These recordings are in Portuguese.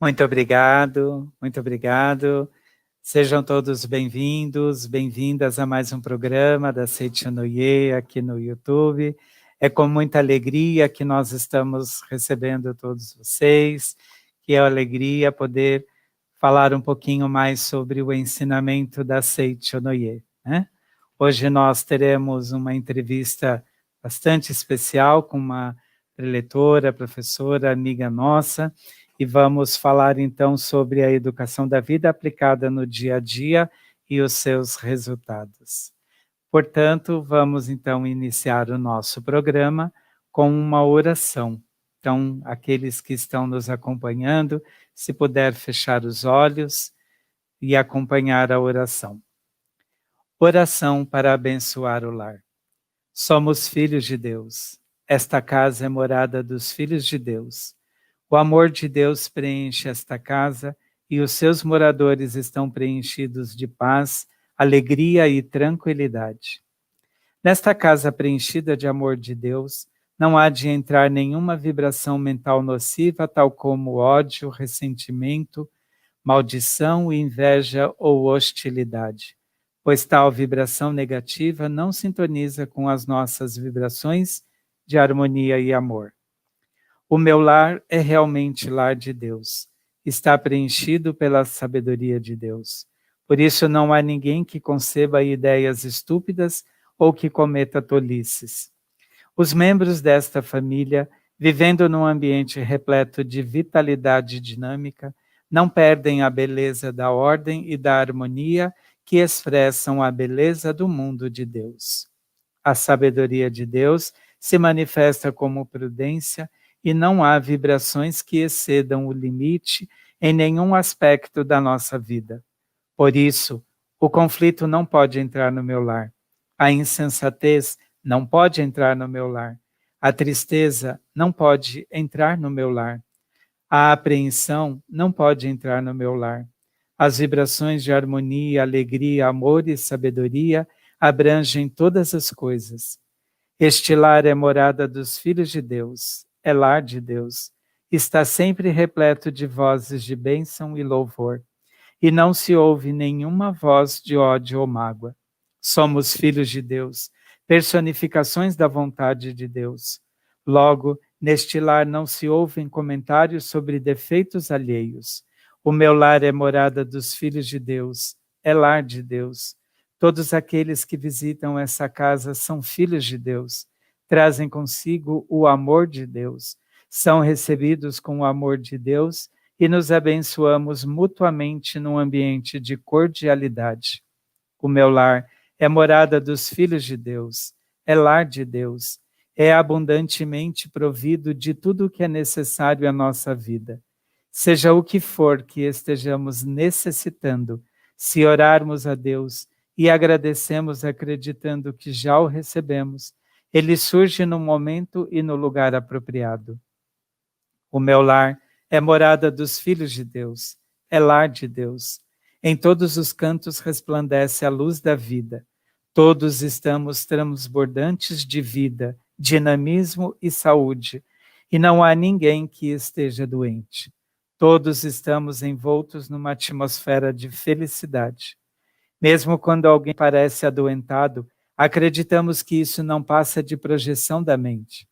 Muito obrigado, muito obrigado. Sejam todos bem-vindos, bem-vindas a mais um programa da Seichonoye aqui no YouTube. É com muita alegria que nós estamos recebendo todos vocês, que é uma alegria poder falar um pouquinho mais sobre o ensinamento da Seichonoye, né? Hoje nós teremos uma entrevista bastante especial com uma preletora, professora, amiga nossa, e vamos falar então sobre a educação da vida aplicada no dia a dia e os seus resultados. Portanto, vamos então iniciar o nosso programa com uma oração. Então, aqueles que estão nos acompanhando, se puder fechar os olhos e acompanhar a oração. Oração para abençoar o lar. Somos filhos de Deus. Esta casa é morada dos filhos de Deus. O amor de Deus preenche esta casa e os seus moradores estão preenchidos de paz, alegria e tranquilidade. Nesta casa preenchida de amor de Deus, não há de entrar nenhuma vibração mental nociva, tal como ódio, ressentimento, maldição, inveja ou hostilidade, pois tal vibração negativa não sintoniza com as nossas vibrações de harmonia e amor. O meu lar é realmente lar de Deus. Está preenchido pela sabedoria de Deus. Por isso não há ninguém que conceba ideias estúpidas ou que cometa tolices. Os membros desta família, vivendo num ambiente repleto de vitalidade dinâmica, não perdem a beleza da ordem e da harmonia que expressam a beleza do mundo de Deus. A sabedoria de Deus se manifesta como prudência e não há vibrações que excedam o limite em nenhum aspecto da nossa vida. Por isso, o conflito não pode entrar no meu lar. A insensatez não pode entrar no meu lar. A tristeza não pode entrar no meu lar. A apreensão não pode entrar no meu lar. As vibrações de harmonia, alegria, amor e sabedoria abrangem todas as coisas. Este lar é morada dos filhos de Deus, é lar de Deus, está sempre repleto de vozes de bênção e louvor, e não se ouve nenhuma voz de ódio ou mágoa. Somos filhos de Deus, personificações da vontade de Deus. Logo, neste lar não se ouvem comentários sobre defeitos alheios. O meu lar é morada dos filhos de Deus, é lar de Deus. Todos aqueles que visitam essa casa são filhos de Deus, trazem consigo o amor de Deus, são recebidos com o amor de Deus e nos abençoamos mutuamente num ambiente de cordialidade. O meu lar é morada dos filhos de Deus, é lar de Deus, é abundantemente provido de tudo o que é necessário à nossa vida. Seja o que for que estejamos necessitando, se orarmos a Deus e agradecemos acreditando que já o recebemos, ele surge no momento e no lugar apropriado. O meu lar é morada dos filhos de Deus, é lar de Deus. Em todos os cantos resplandece a luz da vida. Todos estamos transbordantes de vida, dinamismo e saúde, e não há ninguém que esteja doente. Todos estamos envoltos numa atmosfera de felicidade. Mesmo quando alguém parece adoentado, acreditamos que isso não passa de projeção da mente.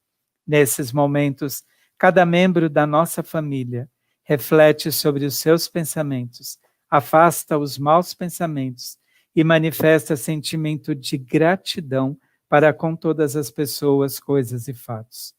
Nesses momentos, cada membro da nossa família reflete sobre os seus pensamentos, afasta os maus pensamentos e manifesta sentimento de gratidão para com todas as pessoas, coisas e fatos.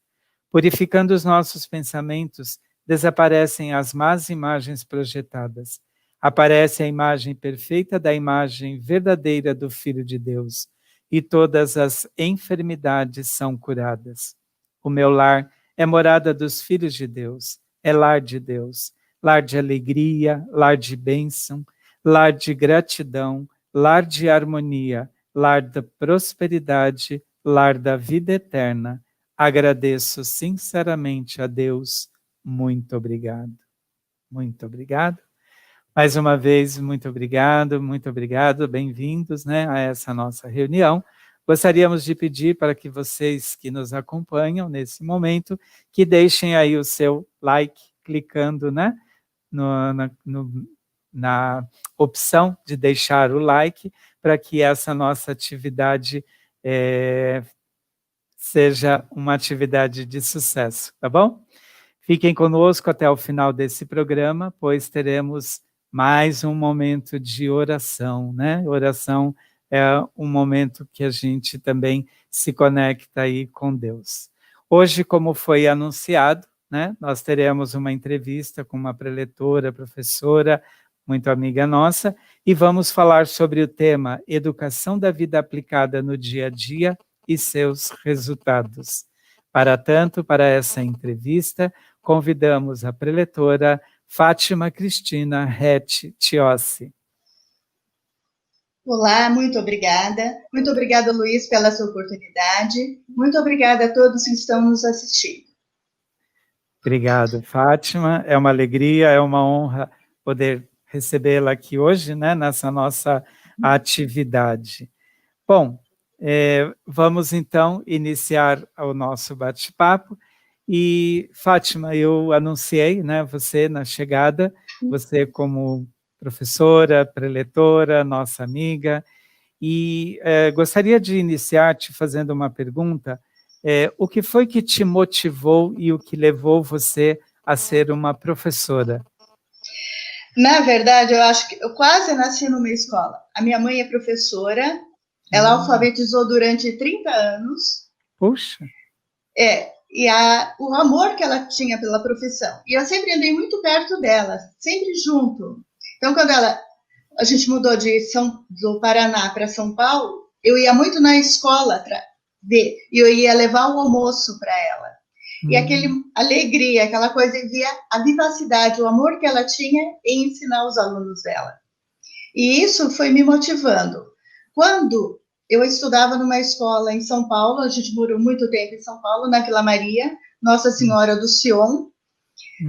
Purificando os nossos pensamentos, desaparecem as más imagens projetadas. Aparece a imagem perfeita da imagem verdadeira do Filho de Deus, e todas as enfermidades são curadas. O meu lar é morada dos filhos de Deus, é lar de Deus, lar de alegria, lar de bênção, lar de gratidão, lar de harmonia, lar da prosperidade, lar da vida eterna. Agradeço sinceramente a Deus. Muito obrigado. Muito obrigado. Mais uma vez, muito obrigado, bem-vindos, né, a essa nossa reunião. Gostaríamos de pedir para que vocês que nos acompanham nesse momento, que deixem aí o seu like, clicando, né, na opção de deixar o like, para que essa nossa atividade seja uma atividade de sucesso, tá bom? Fiquem conosco até o final desse programa, pois teremos mais um momento de oração, né? Oração é um momento que a gente também se conecta aí com Deus. Hoje, como foi anunciado, né, nós teremos uma entrevista com uma preletora, professora, muito amiga nossa, e vamos falar sobre o tema Educação da Vida Aplicada no Dia a Dia e seus resultados. Para tanto, para essa entrevista, convidamos a preletora Fátima Cristina Rete Tiossi. Olá, muito obrigada. Muito obrigada, Luiz, pela sua oportunidade. Muito obrigada a todos que estão nos assistindo. Obrigado, Fátima. É uma alegria, é uma honra poder recebê-la aqui hoje, né, nessa nossa atividade. Bom, vamos então iniciar o nosso bate-papo. E, Fátima, eu anunciei, né, você na chegada, você como professora, preletora, nossa amiga, e gostaria de iniciar te fazendo uma pergunta. O que foi que te motivou e o que levou você a ser uma professora? Na verdade, eu acho que eu quase nasci numa escola. A minha mãe é professora, ela alfabetizou durante 30 anos. Puxa! E o amor que ela tinha pela profissão. E eu sempre andei muito perto dela, sempre junto. Então, quando a gente mudou do Paraná para São Paulo, eu ia muito na escola ver, e eu ia levar o almoço para ela. E aquela alegria, aquela coisa, e via a vivacidade, o amor que ela tinha em ensinar os alunos dela. E isso foi me motivando. Quando eu estudava numa escola em São Paulo, a gente morou muito tempo em São Paulo, na Vila Maria, Nossa Senhora do Sion.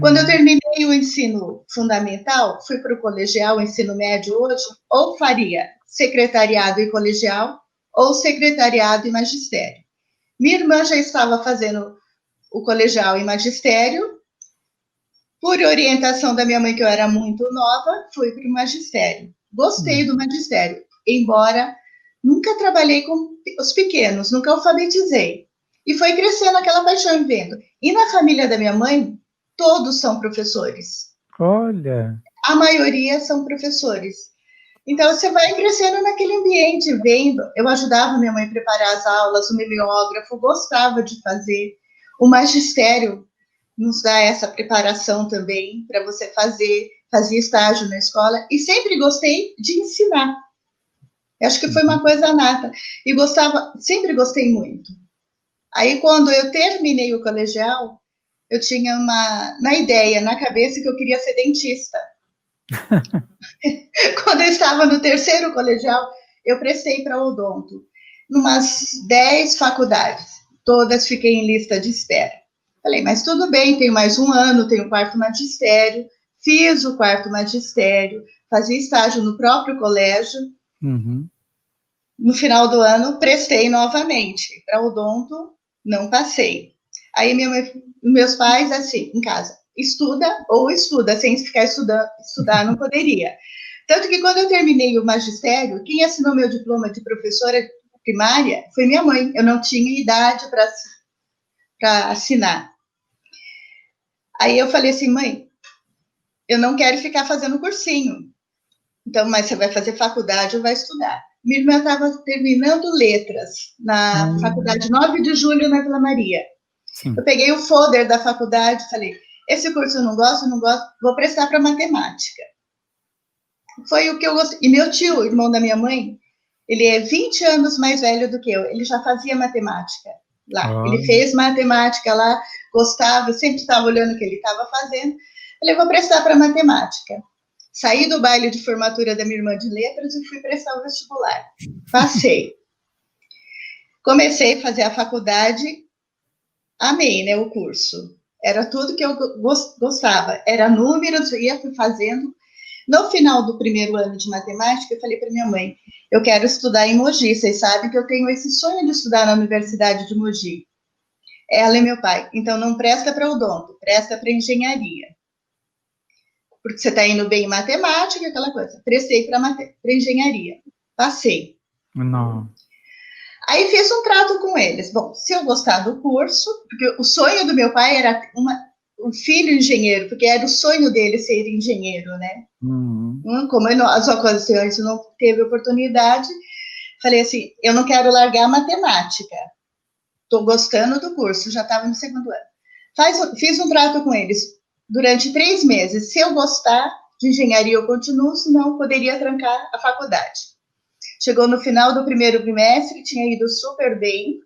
Quando eu terminei o ensino fundamental, fui para o colegial, o ensino médio hoje, ou faria secretariado e colegial, ou secretariado e magistério. Minha irmã já estava fazendo o colegial e magistério. Por orientação da minha mãe, que eu era muito nova, fui para o magistério. Gostei do magistério, embora nunca trabalhei com os pequenos, nunca alfabetizei. E foi crescendo aquela paixão em vendo. E na família da minha mãe, todos são professores. Olha! A maioria são professores. Então, você vai crescendo naquele ambiente, vendo. Eu ajudava minha mãe a preparar as aulas, o mimeógrafo, gostava de fazer. O magistério nos dá essa preparação também para você fazia estágio na escola. E sempre gostei de ensinar. Acho que foi uma coisa nata. E sempre gostei muito. Aí, quando eu terminei o colegial, eu tinha na ideia, na cabeça, que eu queria ser dentista. Quando eu estava no terceiro colegial, eu prestei para odonto. Numas 10 faculdades, todas fiquei em lista de espera. Falei, mas tudo bem, tenho mais um ano, tenho o quarto magistério. Fiz o quarto magistério, fazia estágio no próprio colégio. No final do ano, prestei novamente para odonto, não passei. Aí meus pais, assim, em casa, estuda ou estuda, sem ficar estudar não poderia. Tanto que quando eu terminei o magistério, quem assinou meu diploma de professora primária foi minha mãe. Eu não tinha idade para assinar. Aí eu falei assim, mãe, eu não quero ficar fazendo cursinho. Então, mas você vai fazer faculdade ou vai estudar. Minha irmã estava terminando letras na faculdade 9 de julho, na Vila Maria. Sim. Eu peguei o folder da faculdade e falei, esse curso eu não gosto, vou prestar para matemática. Foi o que eu gostei. E meu tio, irmão da minha mãe, ele é 20 anos mais velho do que eu, ele já fazia matemática lá. Ele fez matemática lá, gostava, sempre estava olhando o que ele estava fazendo. Falei, vou prestar para matemática. Saí do baile de formatura da minha irmã de letras e fui prestar o vestibular. Passei. Comecei a fazer a faculdade, amei, né, o curso. Era tudo que eu gostava. Era números, fui fazendo. No final do primeiro ano de matemática, eu falei para minha mãe, eu quero estudar em Mogi. Vocês sabem que eu tenho esse sonho de estudar na Universidade de Mogi. Ela e meu pai. Então, não presta para odonto, presta para engenharia. porque você está indo bem em matemática, aquela coisa. Prestei para engenharia. Passei. Não. Aí fiz um trato com eles. Bom, se eu gostar do curso, porque o sonho do meu pai era um filho engenheiro, porque era o sonho dele ser engenheiro, né? Como as ocasiões não teve oportunidade, falei assim, eu não quero largar a matemática. Estou gostando do curso, já estava no segundo ano. Fiz um trato com eles durante 3 meses. Se eu gostar de engenharia, eu continuo, senão poderia trancar a faculdade. Chegou no final do primeiro trimestre, tinha ido super bem.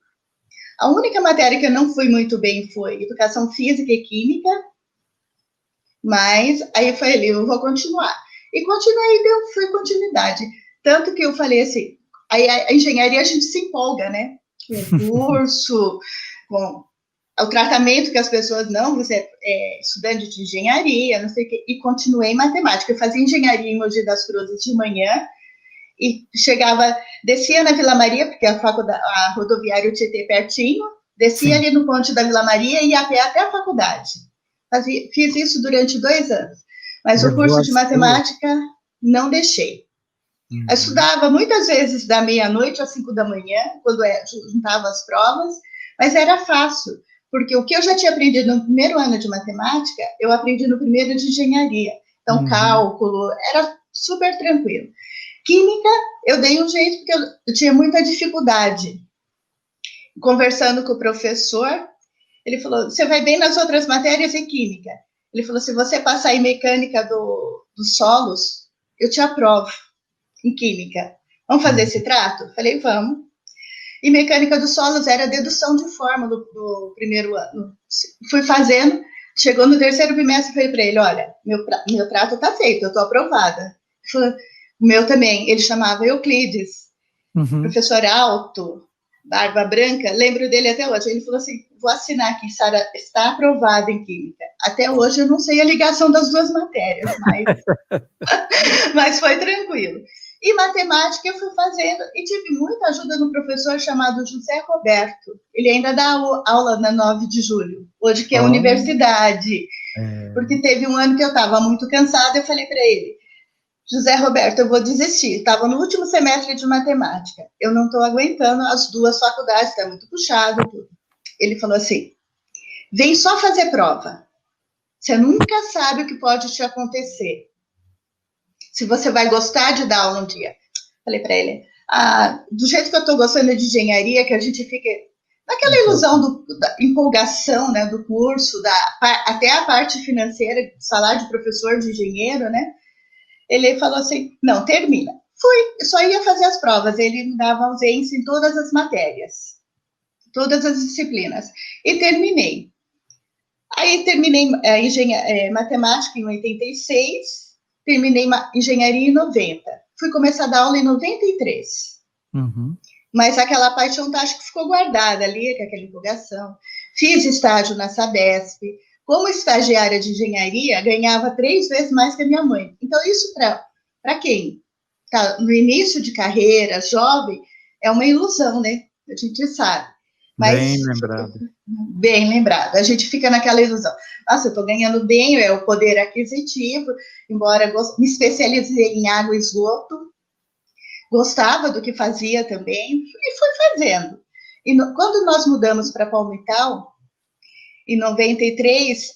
A única matéria que eu não fui muito bem foi educação física e química, mas aí foi ali, eu vou continuar. E continuei, fui continuidade. Tanto que eu falei assim, aí a engenharia a gente se empolga, né? Com o curso, com o tratamento que as pessoas, não, você é estudante de engenharia, não sei o quê, e continuei em matemática. Eu fazia engenharia em Mogi das Cruzes de manhã, e descia na Vila Maria, porque a rodoviária Tietê pertinho, descia ali no ponte da Vila Maria e ia a pé até a faculdade. Fiz isso durante 2 anos. Mas o curso de matemática não deixei. Eu estudava muitas vezes da meia-noite às 5 da manhã, quando juntava as provas, mas era fácil, porque o que eu já tinha aprendido no primeiro ano de matemática, eu aprendi no primeiro de engenharia. Então, cálculo, era super tranquilo. Química, eu dei um jeito, porque eu tinha muita dificuldade. Conversando com o professor, ele falou, você vai bem nas outras matérias e química. Ele falou, se você passar em mecânica dos solos, eu te aprovo em química. Vamos fazer esse trato? Falei, vamos. E mecânica dos solos era dedução de fórmula do primeiro ano. Fui fazendo, chegou no terceiro trimestre, falei para ele, olha, meu trato está feito, eu estou aprovada. Ele falou, o meu também, ele chamava Euclides, professor alto, barba branca, lembro dele até hoje. Ele falou assim, vou assinar aqui, Sara está aprovada em química. Até hoje eu não sei a ligação das duas matérias, mas foi tranquilo. E matemática eu fui fazendo, e tive muita ajuda de um professor chamado José Roberto. Ele ainda dá aula na 9 de julho, hoje que é universidade. Porque teve um ano que eu estava muito cansada, eu falei para ele, José Roberto, eu vou desistir. Estava no último semestre de matemática. Eu não estou aguentando as 2 faculdades, está muito puxado. Tudo. Ele falou assim, vem só fazer prova. Você nunca sabe o que pode te acontecer. Se você vai gostar de dar aula um dia. Falei para ele, do jeito que eu estou gostando de engenharia, que a gente fica naquela ilusão da empolgação, né, do curso, até a parte financeira, salário de professor de engenheiro, né? Ele falou assim, não, termina. Eu só ia fazer as provas, ele me dava ausência em todas as matérias, todas as disciplinas. E terminei. Aí terminei matemática em 86, terminei engenharia em 90. Fui começar a dar aula em 93. Mas aquela paixão acho que ficou guardada ali, com aquela empolgação. Fiz estágio na Sabesp. Como estagiária de engenharia, ganhava 3 vezes mais que a minha mãe. Então, isso para quem está no início de carreira, jovem, é uma ilusão, né? A gente sabe. Mas, bem lembrado. Bem lembrado. A gente fica naquela ilusão. Nossa, eu estou ganhando bem, é o poder aquisitivo, embora me especializei em água e esgoto, gostava do que fazia também, e fui fazendo. E quando nós mudamos para Palmital, em 93,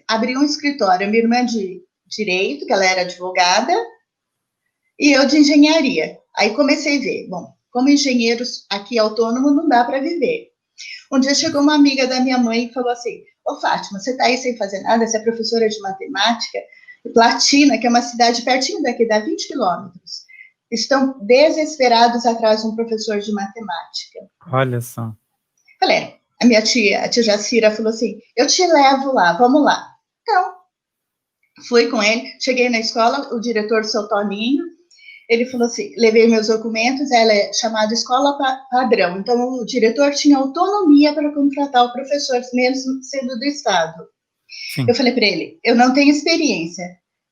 abri um escritório, minha irmã de direito, que ela era advogada, e eu de engenharia. Aí comecei a ver, bom, como engenheiros aqui autônomo não dá para viver. Um dia chegou uma amiga da minha mãe e falou assim, ô Fátima, você está aí sem fazer nada, você é professora de matemática, Platina, que é uma cidade pertinho daqui, dá 20 quilômetros, estão desesperados atrás de um professor de matemática. Olha só. Falei, a minha tia, a tia Jacira, falou assim, eu te levo lá, vamos lá. Então, fui com ele, cheguei na escola, o diretor, seu Toninho, ele falou assim, levei meus documentos, ela é chamada escola padrão, então o diretor tinha autonomia para contratar o professor, mesmo sendo do Estado. Sim. Eu falei para ele, eu não tenho experiência,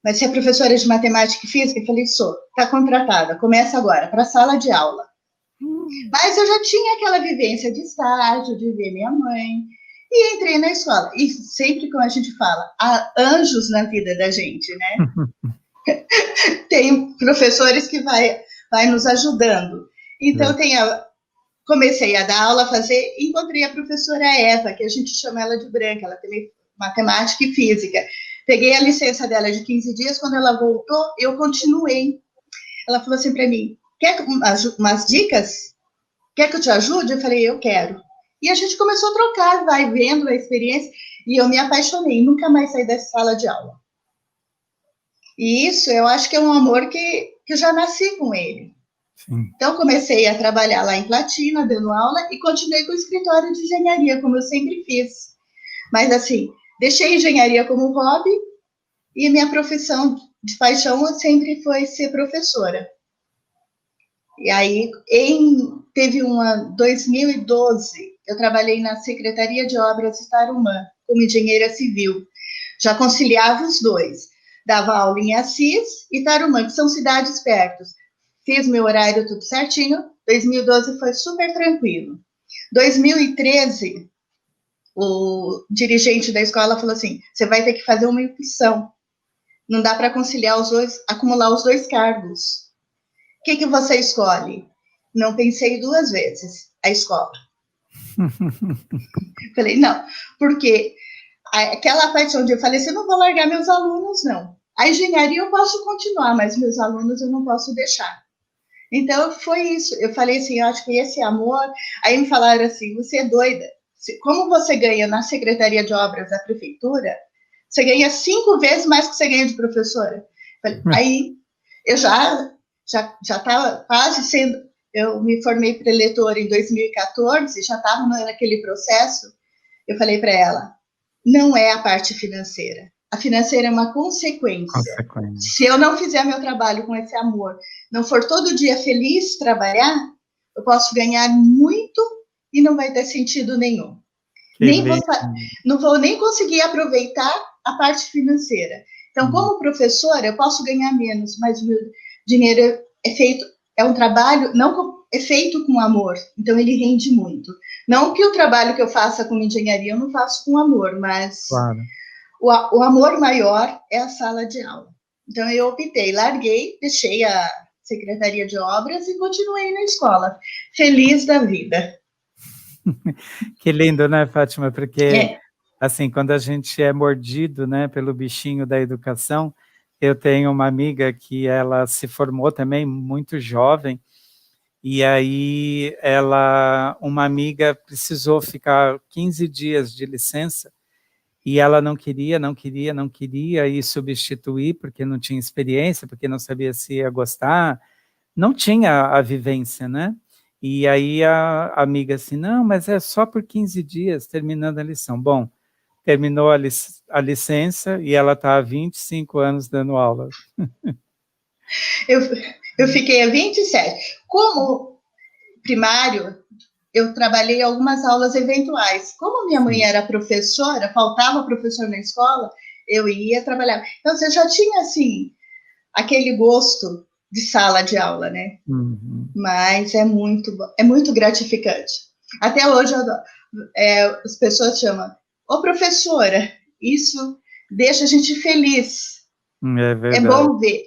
mas se é professora de matemática e física, eu falei, sou, está contratada, começa agora, para a sala de aula. Mas eu já tinha aquela vivência de estágio, de ver minha mãe, E entrei na escola. E sempre, como a gente fala, há anjos na vida da gente, né? Tem professores que vai nos ajudando. Então, comecei a dar aula, encontrei a professora Eva, que a gente chama ela de Branca, ela tem matemática e física. Peguei a licença dela de 15 dias, quando ela voltou, eu continuei. Ela falou assim para mim, quer umas dicas? Quer que eu te ajude? Eu falei, eu quero. E a gente começou a trocar, vai vendo a experiência, e eu me apaixonei, nunca mais saí dessa sala de aula. E isso, eu acho que é um amor que eu já nasci com ele. Sim. Então, comecei a trabalhar lá em Platina, dando aula, e continuei com o escritório de engenharia, como eu sempre fiz. Mas, assim, deixei a engenharia como hobby, e minha profissão de paixão sempre foi ser professora. E aí, teve 2012, eu trabalhei na Secretaria de Obras de Tarumã, como engenheira civil. Já conciliava os dois. Dava aula em Assis e Tarumã, que são cidades perto. Fiz meu horário tudo certinho. 2012 foi super tranquilo. 2013, o dirigente da escola falou assim, você vai ter que fazer uma opção. Não dá para conciliar os dois, acumular os dois cargos. O que você escolhe? Não pensei duas vezes. A escola. Falei, não, porque aquela parte onde eu falei assim, eu não vou largar meus alunos, não. A engenharia eu posso continuar, mas meus alunos eu não posso deixar. Então, foi isso. Eu falei assim, eu acho que esse amor... Aí me falaram assim, você é doida. Como você ganha na Secretaria de Obras da Prefeitura, você ganha 5 vezes mais que você ganha de professora. Aí, eu já estava quase sendo... Eu me formei preletora em 2014, já estava naquele processo. Eu falei para ela, não é a parte financeira. A financeira é uma consequência. Se eu não fizer meu trabalho com esse amor, não for todo dia feliz trabalhar, eu posso ganhar muito e não vai ter sentido nenhum. Não vou nem conseguir aproveitar a parte financeira. Então, como professora, eu posso ganhar menos, mas o meu dinheiro é um trabalho, não é feito com amor, então ele rende muito. Não que o trabalho que eu faça com engenharia eu não faço com amor, mas o amor maior é a sala de aula. Então eu optei, larguei, deixei a Secretaria de Obras e continuei na escola, feliz da vida. Que lindo, né, Fátima? Porque, assim, quando a gente é mordido, né, pelo bichinho da educação, eu tenho uma amiga que ela se formou também muito jovem, e aí uma amiga precisou ficar 15 dias de licença, e ela não queria ir substituir, porque não tinha experiência, porque não sabia se ia gostar, não tinha a vivência, né? E aí a amiga assim, não, mas é só por 15 dias, terminando a lição. Bom, terminou a licença e ela está há 25 anos dando aula. Eu fiquei há 27. Como primário, eu trabalhei algumas aulas eventuais. Como minha mãe era professora, faltava professor na escola, eu ia trabalhar. Então, você já tinha, assim, aquele gosto de sala de aula, né? Uhum. Mas é muito gratificante. Até hoje, as pessoas chamam, ô professora, isso deixa a gente feliz. É verdade. É bom ver,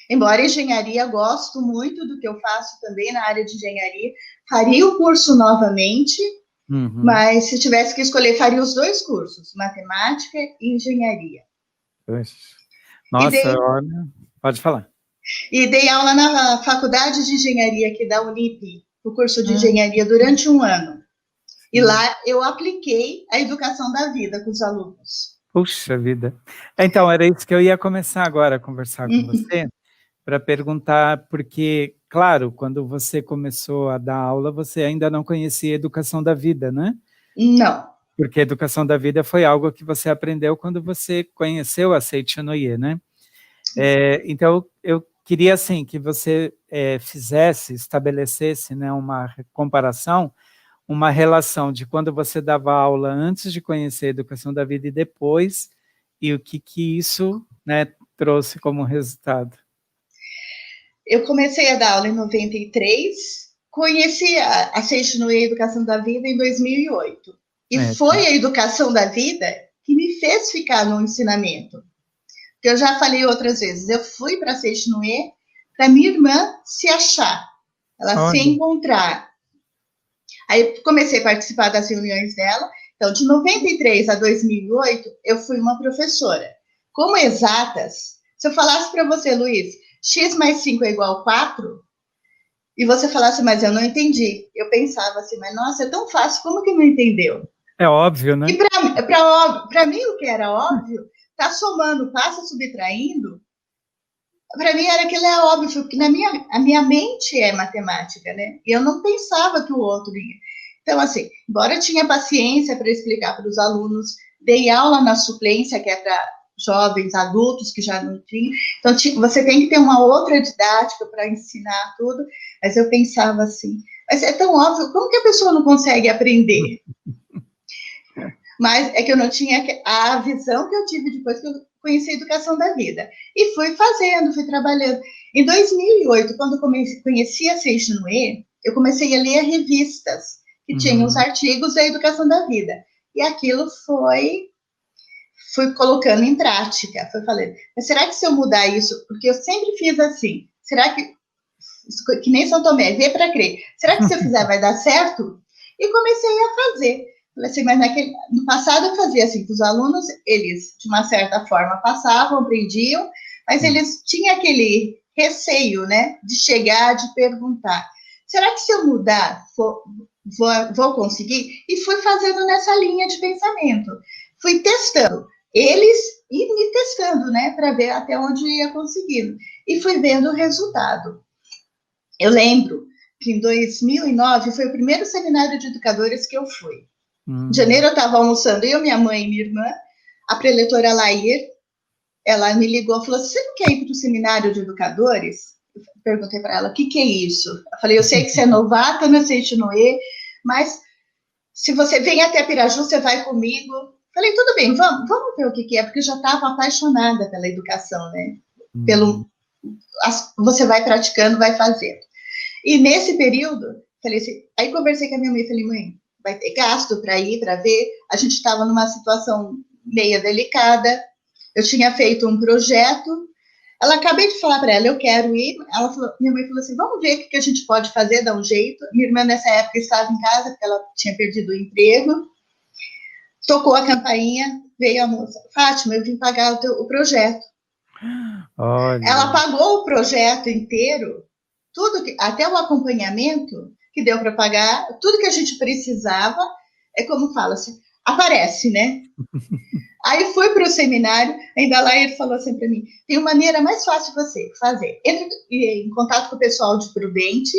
Embora engenharia, gosto muito do que eu faço também na área de engenharia, faria o curso novamente, mas se tivesse que escolher, faria os dois cursos, matemática e engenharia. Nossa, olha, pode falar. E dei aula na faculdade de engenharia aqui da Unip, o curso de engenharia durante 1 ano. E lá eu apliquei a educação da vida com os alunos. Puxa vida. Então, era isso que eu ia começar agora a conversar com você, para perguntar, porque, claro, quando você começou a dar aula, você ainda não conhecia a educação da vida, né? Não. Porque a educação da vida foi algo que você aprendeu quando você conheceu a Seiichi Noye, né? Então, eu queria, assim, que você estabelecesse, né, uma comparação, uma relação de quando você dava aula antes de conhecer a educação da vida e depois, e o que isso, né, trouxe como resultado. Eu comecei a dar aula em 93, conheci a Seiichi Noye Educação da Vida em 2008. E foi a educação da vida que me fez ficar no ensinamento. Porque eu já falei outras vezes, eu fui para Seishinoe para minha irmã se achar, ela se encontrar. Aí comecei a participar das reuniões dela. Então, de 93 a 2008, eu fui uma professora. Como exatas, se eu falasse para você, Luiz, x mais 5 é igual a 4, e você falasse, mas eu não entendi. Eu pensava assim, mas nossa, é tão fácil, como que não entendeu? É óbvio, né? E para mim, o que era óbvio, tá somando, passa subtraindo, para mim era aquilo é óbvio, porque a minha mente é matemática, né? E eu não pensava que o outro ia. Então, assim, embora eu tinha paciência para explicar para os alunos, dei aula na suplência, que é para jovens, adultos que já não tinham. Então, você tem que ter uma outra didática para ensinar tudo, mas eu pensava assim, mas é tão óbvio, como que a pessoa não consegue aprender? Mas é que eu não tinha a visão que eu tive depois que eu conheci a educação da vida. E fui fazendo, fui trabalhando. Em 2008, quando eu conheci a Seishinoe, eu comecei a ler revistas que tinham os artigos da educação da vida. E aquilo fui colocando em prática. Fui falando, mas será que se eu mudar isso? Porque eu sempre fiz assim, será que nem São Tomé, vê para crer. Será que se eu fizer vai dar certo? E comecei a fazer. Falei assim, mas no passado eu fazia assim, que os alunos, eles, de uma certa forma, passavam, aprendiam, mas eles tinham aquele receio, né, de chegar, de perguntar. Será que se eu mudar, vou conseguir? E fui fazendo nessa linha de pensamento. Fui testando eles e me testando, né, para ver até onde ia conseguindo. E fui vendo o resultado. Eu lembro que em 2009 foi o primeiro seminário de educadores que eu fui. Em janeiro eu estava almoçando, eu, minha mãe e minha irmã, a preletora Lair, ela me ligou e falou, você não quer ir para o seminário de educadores? Eu perguntei para ela, o que é isso? Eu falei, eu sei que você é novata no Seishinoe, mas se você vem até Piraju, você vai comigo. Eu falei, tudo bem, vamos ver o que é, porque eu já estava apaixonada pela educação, né? Você vai praticando, vai fazendo. E nesse período, falei assim, aí conversei com a minha mãe, falei, mãe, vai ter gasto para ir, para ver. A gente estava numa situação meio delicada. Eu tinha feito um projeto. Ela acabei de falar para ela, eu quero ir. Ela falou, minha mãe falou assim, vamos ver o que a gente pode fazer, dar um jeito. Minha irmã nessa época estava em casa, porque ela tinha perdido o emprego. Tocou a campainha, veio a moça, Fátima, eu vim pagar o projeto. Olha. Ela pagou o projeto inteiro, até o acompanhamento que deu para pagar, tudo que a gente precisava, é como fala-se, aparece, né? Aí fui para o seminário, ainda lá ele falou assim para mim, tem uma maneira mais fácil de você fazer, entre em contato com o pessoal de Prudente,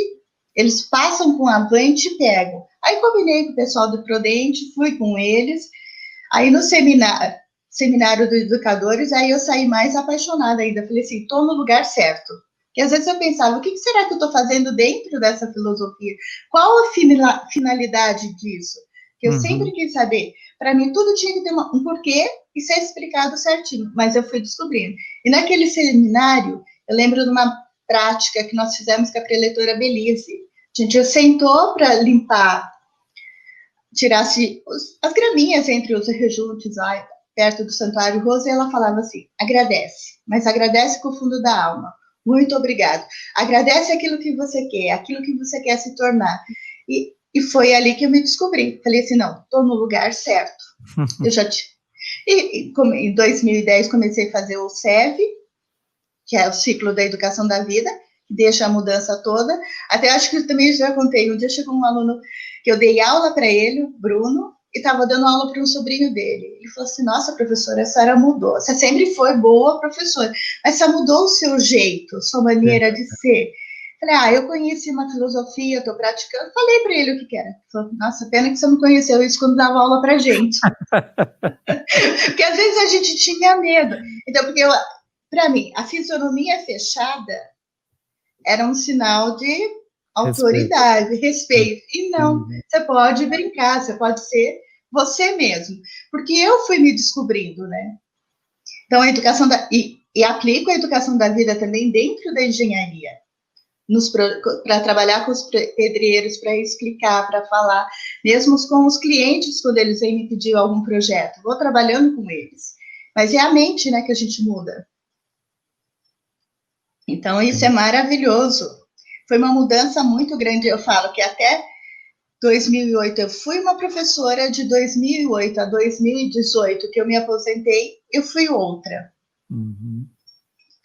eles passam com a Avante e pegam. Aí combinei com o pessoal do Prudente, fui com eles, aí no seminário dos educadores, aí eu saí mais apaixonada ainda, falei assim, estou no lugar certo. E às vezes eu pensava, o que será que eu estou fazendo dentro dessa filosofia? Qual a finalidade disso? Que eu sempre quis saber. Para mim, tudo tinha que ter um porquê e ser explicado certinho, mas eu fui descobrindo. E naquele seminário, eu lembro de uma prática que nós fizemos com a preletora Belize. A gente sentou para limpar, tirasse as graminhas entre os rejuntos lá, perto do Santuário Rosa, e ela falava assim, agradece, mas agradece com o fundo da alma. Muito obrigado. Agradece aquilo que você quer se tornar. E foi ali que eu me descobri. Falei assim, não, estou no lugar certo. Eu já em 2010 comecei a fazer o CEV, que é o ciclo da educação da vida, que deixa a mudança toda. Até acho que eu também já contei, um dia chegou um aluno que eu dei aula para ele, o Bruno, e estava dando aula para um sobrinho dele. Ele falou assim, nossa, professora, a senhora mudou. Você sempre foi boa professora, mas você mudou o seu jeito, sua maneira de ser. Falei, eu conheci uma filosofia, estou praticando. Falei para ele o que era. Ele falou, nossa, pena que você não conheceu isso quando dava aula para gente. Porque às vezes a gente tinha medo. Então, porque para mim, a fisionomia fechada era um sinal de autoridade, respeito. E não, você pode brincar, você pode ser você mesmo. Porque eu fui me descobrindo, né? Então, a educação e aplico a educação da vida também dentro da engenharia. para trabalhar com os pedreiros, para explicar, para falar, mesmo com os clientes, quando eles vêm me pedir algum projeto, vou trabalhando com eles. Mas é a mente, né, que a gente muda. Então, isso é maravilhoso. Foi uma mudança muito grande. Eu falo que até 2008, eu fui uma professora, de 2008 a 2018, que eu me aposentei, eu fui outra. Uhum.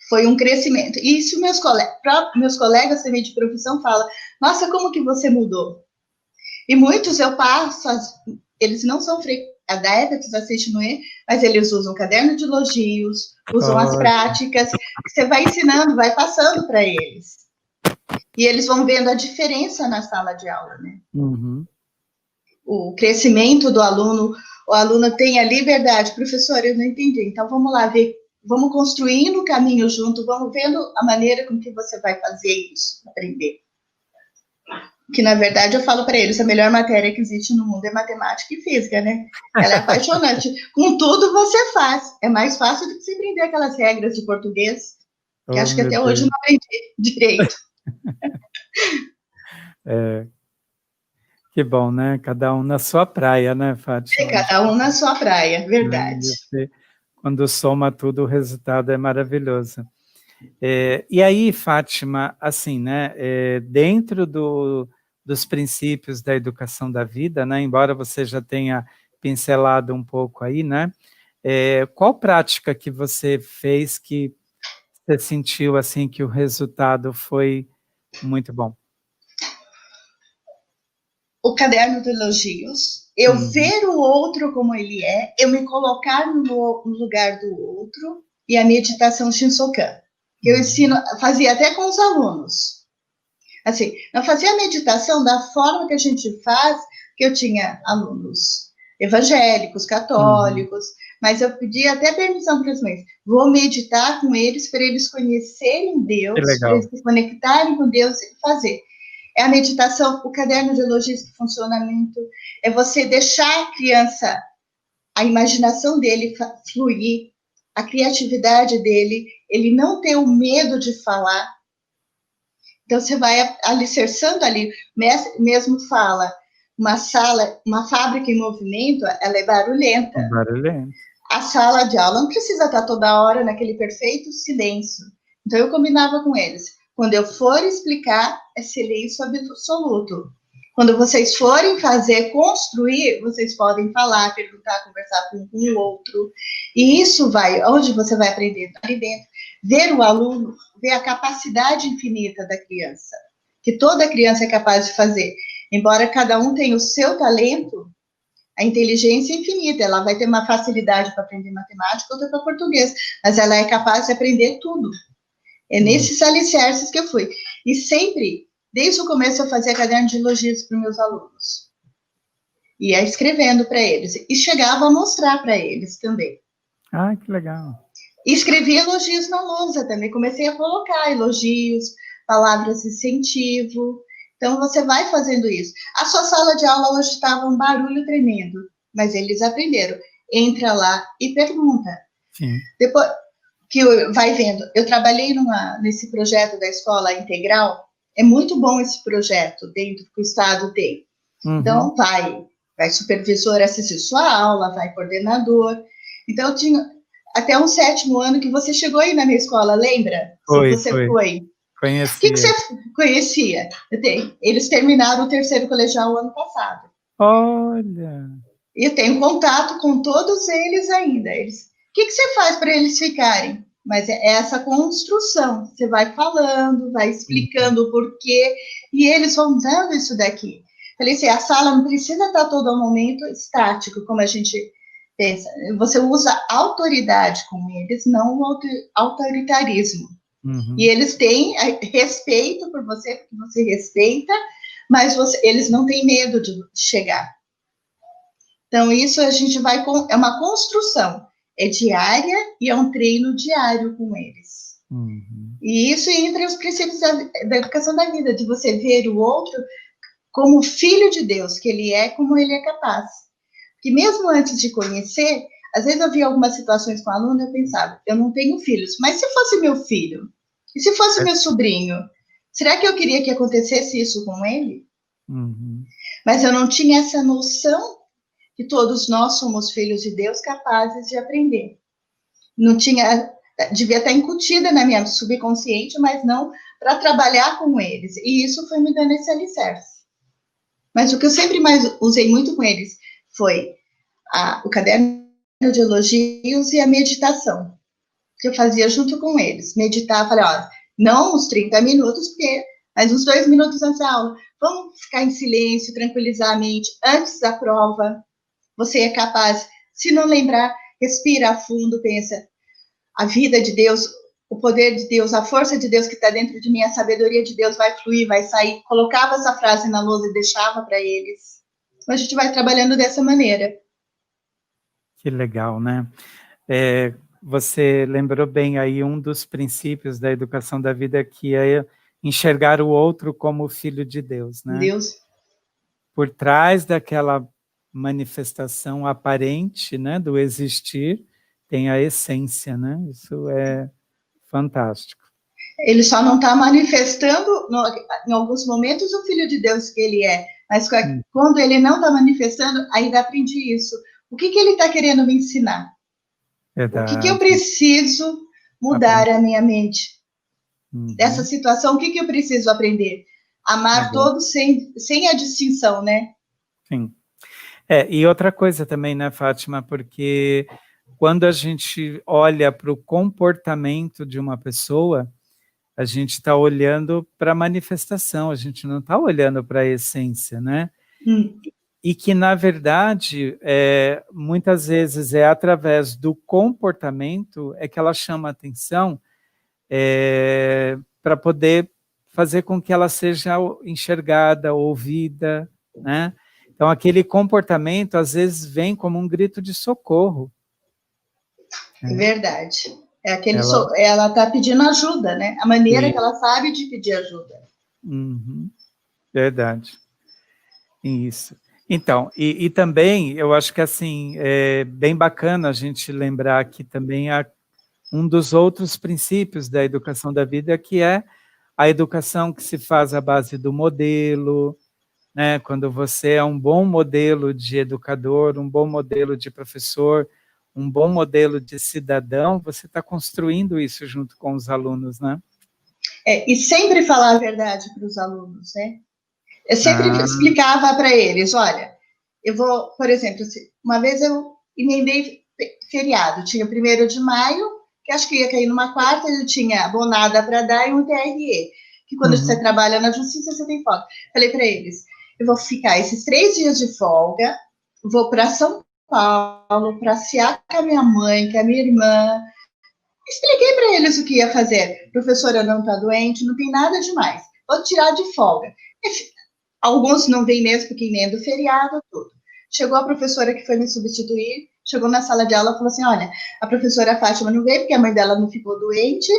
Foi um crescimento. E isso meus colegas também de profissão falam, nossa, como que você mudou? E muitos eu passo, eles não são adeptos da Seishinoe, mas eles usam caderno de elogios, usam as práticas, você vai ensinando, vai passando para eles. E eles vão vendo a diferença na sala de aula, né? Uhum. O crescimento do aluno, o aluno tem a liberdade, professor, eu não entendi, então vamos lá ver, vamos construindo o caminho junto, vamos vendo a maneira com que você vai fazer isso, aprender. Que, na verdade, eu falo para eles, a melhor matéria que existe no mundo é matemática e física, né? Ela é apaixonante. Com tudo você faz. É mais fácil do que você aprender aquelas regras de português, que acho que até hoje não aprendi direito. Que bom, né? Cada um na sua praia, né, Fátima? Cada um na sua praia, verdade. Quando soma tudo, o resultado é maravilhoso. E aí, Fátima, assim, né, dentro dos princípios da educação da vida, né, embora você já tenha pincelado um pouco aí, né, qual prática que você fez que você sentiu, assim, que o resultado foi muito bom? O caderno de elogios, eu ver o outro como ele é, eu me colocar no lugar do outro, e a meditação Shinsokan. Eu ensino, fazia até com os alunos. Assim, eu fazia a meditação da forma que a gente faz, que eu tinha alunos evangélicos, católicos, mas eu pedia até permissão para as mães. Vou meditar com eles para eles conhecerem Deus, para eles se conectarem com Deus e fazer. É a meditação, o caderno de elogios de funcionamento, é você deixar a criança, a imaginação dele fluir, a criatividade dele, ele não ter o medo de falar. Então, você vai alicerçando ali, mesmo fala, uma sala, uma fábrica em movimento, ela é barulhenta. Barulhenta. A sala de aula não precisa estar toda hora naquele perfeito silêncio. Então, eu combinava com eles. Quando eu for explicar, é silêncio absoluto. Quando vocês forem fazer, construir, vocês podem falar, perguntar, conversar com o outro. E isso vai, onde você vai aprender? Ali dentro. Ver o aluno, ver a capacidade infinita da criança. Que toda criança é capaz de fazer. Embora cada um tenha o seu talento, a inteligência é infinita. Ela vai ter uma facilidade para aprender matemática, outra para português. Mas ela é capaz de aprender tudo. É nesses alicerces que eu fui. E sempre, desde o começo, eu fazia caderno de elogios para os meus alunos. Ia escrevendo para eles. E chegava a mostrar para eles também. Ah, que legal. E escrevi elogios na lousa também. Comecei a colocar elogios, palavras de incentivo. Então, você vai fazendo isso. A sua sala de aula hoje estava um barulho tremendo. Mas eles aprenderam. Entra lá e pergunta. Sim. Depois... que vai vendo, eu trabalhei nesse projeto da escola integral, é muito bom esse projeto dentro que o Estado tem. Então, vai supervisor assistir sua aula, vai coordenador. Então, eu tinha até um 7º ano que você chegou aí na minha escola, lembra? Foi. Conhecia. O que você conhecia? Eles terminaram o 3º colegial o ano passado. Olha! E eu tenho contato com todos eles ainda. O que você faz para eles ficarem? Mas é essa construção. Você vai falando, vai explicando o porquê, e eles vão dando isso daqui. Falei assim, a sala não precisa estar todo momento estático, como a gente pensa. Você usa autoridade com eles, não o autoritarismo. E eles têm respeito por você, porque você respeita, mas eles não têm medo de chegar. Então, isso a gente vai... É uma construção. É diária e é um treino diário com eles. E isso entra os princípios da educação da vida, de você ver o outro como filho de Deus, que ele é, como ele é capaz. Que mesmo antes de conhecer, às vezes eu via algumas situações com o aluno e eu pensava, eu não tenho filhos, mas se fosse meu filho? E se fosse meu sobrinho? Será que eu queria que acontecesse isso com ele? Uhum. Mas eu não tinha essa noção que todos nós somos filhos de Deus capazes de aprender. Não tinha, devia estar incutida na minha subconsciente, mas não para trabalhar com eles. E isso foi me dando esse alicerce. Mas o que eu sempre mais usei muito com eles foi o caderno de elogios e a meditação, que eu fazia junto com eles. Meditar, falei, ó, não uns 30 minutos, mas uns 2 minutos antes da aula. Vamos ficar em silêncio, tranquilizar a mente antes da prova. Você é capaz, se não lembrar, respira fundo, pensa, a vida de Deus, o poder de Deus, a força de Deus que está dentro de mim, a sabedoria de Deus vai fluir, vai sair. Colocava essa frase na lousa e deixava para eles. Então, a gente vai trabalhando dessa maneira. Que legal, né? Você lembrou bem aí um dos princípios da educação da vida, que é enxergar o outro como filho de Deus, né? Deus. Por trás daquela manifestação aparente, né, do existir, tem a essência, né? Isso é fantástico. Ele só não está manifestando, em alguns momentos, o filho de Deus que ele é. Mas quando ele não está manifestando, ainda aprendi isso. O que ele está querendo me ensinar? Verdade. O que eu preciso mudar a minha mente? Dessa situação, o que eu preciso aprender? Amar todos sem a distinção, né? Sim. E outra coisa também, né, Fátima, porque quando a gente olha para o comportamento de uma pessoa, a gente está olhando para a manifestação, a gente não está olhando para a essência, né? E que, na verdade, muitas vezes é através do comportamento que ela chama atenção para poder fazer com que ela seja enxergada, ouvida, né? Então, aquele comportamento, às vezes, vem como um grito de socorro. É verdade. Ela está pedindo ajuda, né? A maneira que ela sabe de pedir ajuda. Verdade. Isso. Então, e também, eu acho que assim, é bem bacana a gente lembrar que também há um dos outros princípios da educação da vida, que é a educação que se faz à base do modelo, né? Quando você é um bom modelo de educador, um bom modelo de professor, um bom modelo de cidadão, você está construindo isso junto com os alunos, né? E sempre falar a verdade para os alunos, né? Eu sempre explicava para eles, olha, eu vou, por exemplo, uma vez eu emendei feriado, tinha o 1º de maio, que acho que ia cair numa quarta, ele tinha abonada para dar e um TRE, que quando você trabalha na justiça, você tem folga. Falei para eles, eu vou ficar esses 3 dias de folga, vou para São Paulo, passear com a minha mãe, com a minha irmã. Expliquei para eles o que ia fazer. Professora não está doente, não tem nada demais. Vou tirar de folga. Alguns não vêm mesmo porque emenda o feriado, tudo. Chegou a professora que foi me substituir, chegou na sala de aula e falou assim, olha, a professora Fátima não veio porque a mãe dela não ficou doente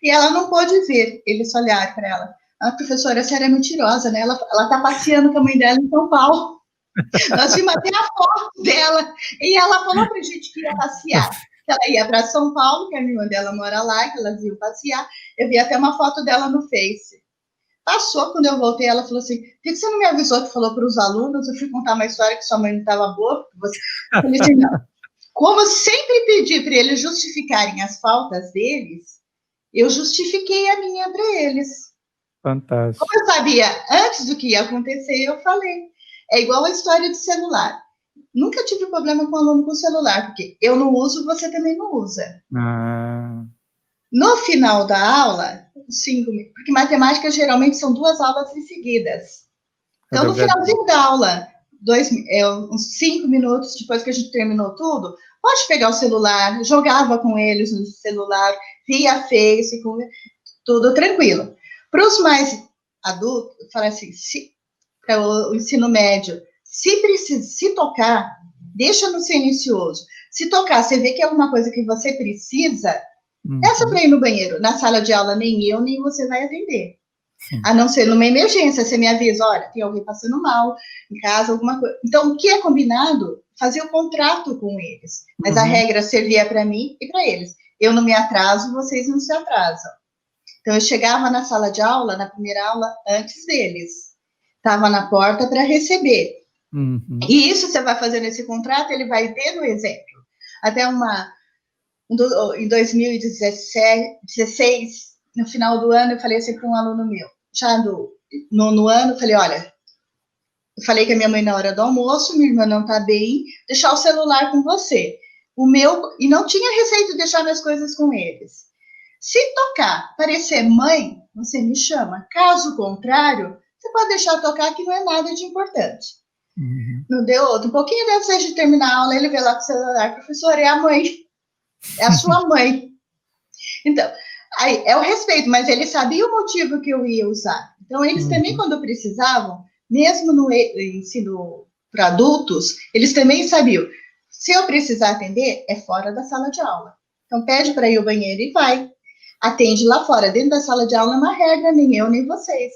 e ela não pôde vir. Eles olharam para ela. A professora, a senhora é mentirosa, né? Ela está passeando com a mãe dela em São Paulo. Nós vimos até a foto dela. E ela falou para a gente que ia passear. Que ela ia para São Paulo, que a irmã dela mora lá, que elas iam passear. Eu vi até uma foto dela no Face. Passou, quando eu voltei, ela falou assim, por que você não me avisou que falou para os alunos? Eu fui contar uma história que sua mãe não estava boa. Eu falei assim, não. Como eu sempre pedi para eles justificarem as faltas deles, eu justifiquei a minha para eles. Fantástico. Como eu sabia antes do que ia acontecer, eu falei. É igual a história de celular. Nunca tive problema com aluno com celular, porque eu não uso, você também não usa. No final da aula, 5 minutos, porque matemática geralmente são 2 aulas seguidas. Então, no finalzinho da aula, uns 5 minutos depois que a gente terminou tudo, pode pegar o celular, jogava com eles no celular, via Face, tudo tranquilo. Para os mais adultos, fala assim, para o ensino médio, se tocar, deixa no silencioso. Se tocar, você vê que é alguma coisa que você precisa, peça para ir no banheiro. Na sala de aula, nem eu, nem você vai atender. A não ser numa emergência, você me avisa, olha, tem alguém passando mal em casa, alguma coisa. Então, o que é combinado? Fazer o contrato com eles. Mas a regra servia para mim e para eles. Eu não me atraso, vocês não se atrasam. Então, eu chegava na sala de aula, na primeira aula, antes deles. Estava na porta para receber. Uhum. E isso você vai fazendo esse contrato, ele vai tendo exemplo. Até em 2016, no final do ano, eu falei assim para um aluno meu, já no nono ano, eu falei, olha, eu falei que a minha mãe na hora do almoço, minha irmã não está bem, deixar o celular com você. E não tinha receita de deixar minhas coisas com eles. Se tocar, parecer mãe, você me chama. Caso contrário, você pode deixar tocar que não é nada de importante. Uhum. Não deu outro. Um pouquinho antes de terminar a aula, ele veio lá com o celular. Professor, é a mãe. É a sua mãe. Então, aí, é o respeito, mas ele sabia o motivo que eu ia usar. Então, eles também, quando precisavam, mesmo no ensino para adultos, eles também sabiam. Se eu precisar atender, é fora da sala de aula. Então, pede para ir ao banheiro e vai. Atende lá fora. Dentro da sala de aula é uma regra, nem eu, nem vocês.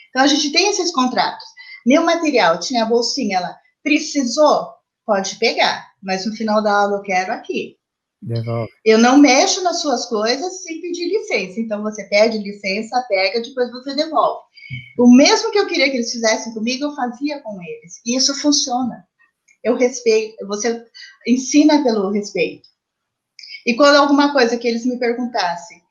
Então, a gente tem esses contratos. Meu material, tinha a bolsinha lá. Precisou? Pode pegar. Mas no final da aula eu quero aqui. Devolve. Eu não mexo nas suas coisas sem pedir licença. Então, você pede licença, pega, depois você devolve. O mesmo que eu queria que eles fizessem comigo, eu fazia com eles. E isso funciona. Eu respeito. Você ensina pelo respeito. E quando alguma coisa que eles me perguntassem,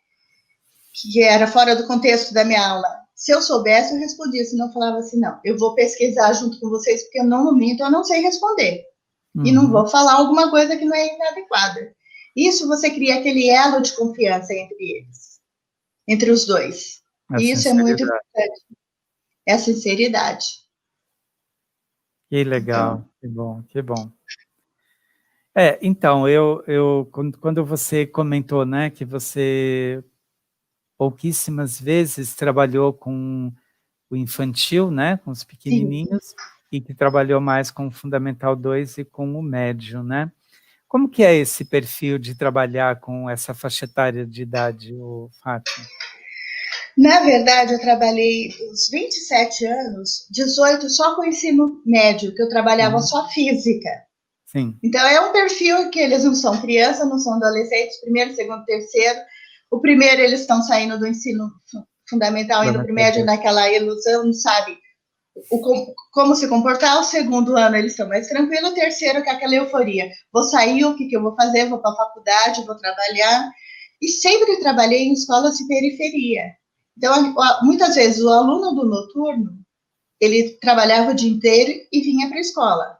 que era fora do contexto da minha aula, se eu soubesse, eu respondia. Se não, eu falava assim, não, eu vou pesquisar junto com vocês, porque no momento eu não sei responder. E não vou falar alguma coisa que não é inadequada. Isso você cria aquele elo de confiança entre eles, entre os dois. E isso é muito importante. É a sinceridade. Que legal, Então, que bom, que bom. Então, quando você comentou, né, que você pouquíssimas vezes trabalhou com o infantil, né, com os sim. pequenininhos, e que trabalhou mais com o Fundamental 2 e com o médio, né? Como que é esse perfil de trabalhar com essa faixa etária de idade, Fátima? Na verdade, eu trabalhei uns 27 anos, 18 só com o ensino médio, que eu trabalhava só física. Sim. Então, é um perfil que eles não são criança, não são adolescentes, primeiro, segundo, terceiro. O primeiro, eles estão saindo do ensino fundamental, indo para o médio, naquela ilusão, não sabe como se comportar. O segundo ano, eles estão mais tranquilos. O terceiro, com aquela euforia. Vou sair, o que eu vou fazer? Vou para a faculdade, vou trabalhar. E sempre trabalhei em escolas de periferia. Então, muitas vezes, o aluno do noturno, ele trabalhava o dia inteiro e vinha para a escola.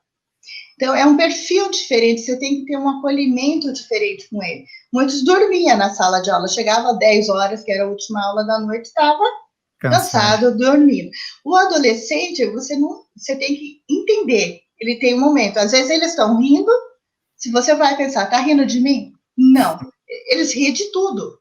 Então, é um perfil diferente, você tem que ter um acolhimento diferente com ele. Muitos dormiam na sala de aula, chegava às 10 horas, que era a última aula da noite, estava cansado, dormindo. O adolescente, você tem que entender, ele tem um momento, às vezes eles estão rindo, se você vai pensar, tá rindo de mim? Não, eles riem de tudo.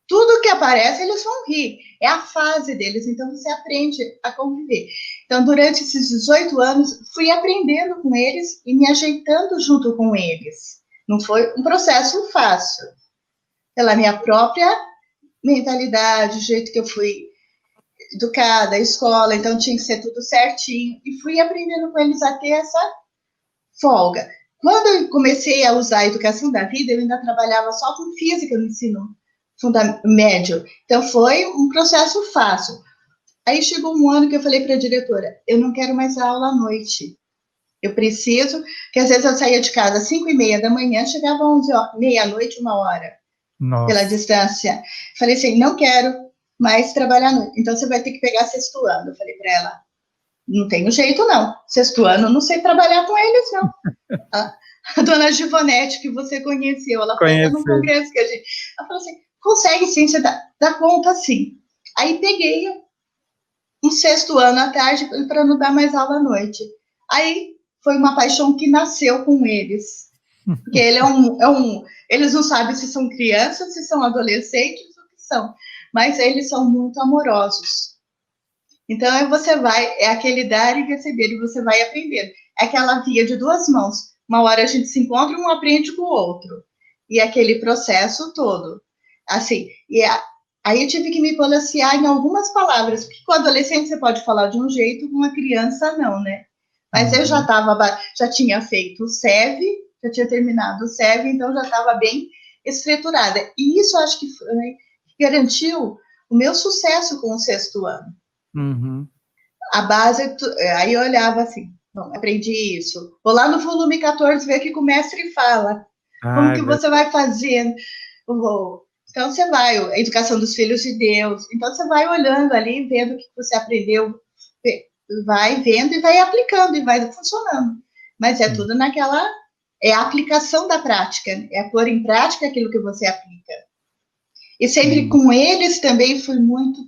Tudo que aparece, eles vão rir. É a fase deles, então você aprende a conviver. Então, durante esses 18 anos, fui aprendendo com eles e me ajeitando junto com eles. Não foi um processo fácil. Pela minha própria mentalidade, o jeito que eu fui educada, a escola, então tinha que ser tudo certinho. E fui aprendendo com eles a ter essa folga. Quando eu comecei a usar a educação da vida, eu ainda trabalhava só com física no ensino médio. Então, foi um processo fácil. Aí chegou um ano que eu falei para a diretora, eu não quero mais aula à noite. Eu preciso, que às vezes eu saía de casa às 5:30 da manhã, chegava às meia-noite, 1 hora, pela distância. Falei assim, não quero mais trabalhar à noite. Então, você vai ter que pegar sexto ano. Eu falei para ela, não tem jeito não. Sexto ano, não sei trabalhar com eles, não. A dona Givonete, que você conheceu, ela foi no congresso que a gente... Ela falou assim, consegue sim, você dá conta sim. Aí peguei um sexto ano à tarde para não dar mais aula à noite. Aí foi uma paixão que nasceu com eles. Porque ele eles não sabem se são crianças, se são adolescentes, o que são. Mas eles são muito amorosos. Então, é aquele dar e receber, e você vai aprendendo. É aquela via de duas mãos. Uma hora a gente se encontra e um aprende com o outro. E aquele processo todo. Assim, aí eu tive que me policiar em algumas palavras, porque com o adolescente você pode falar de um jeito, com uma criança não, né? Mas eu já tinha feito o SEV, já tinha terminado o SEV, então já estava bem estruturada. E isso acho que foi garantiu o meu sucesso com o 6º ano. Uhum. A base, aí eu olhava assim, bom, aprendi isso. Vou lá no volume 14 ver o que o mestre fala. Como que você vai fazendo? Então, você vai, a educação dos filhos de Deus. Então, você vai olhando ali, vendo o que você aprendeu, vai vendo e vai aplicando, e vai funcionando. Mas é tudo naquela... É a aplicação da prática, é pôr em prática aquilo que você aplica. E sempre com eles também fui muito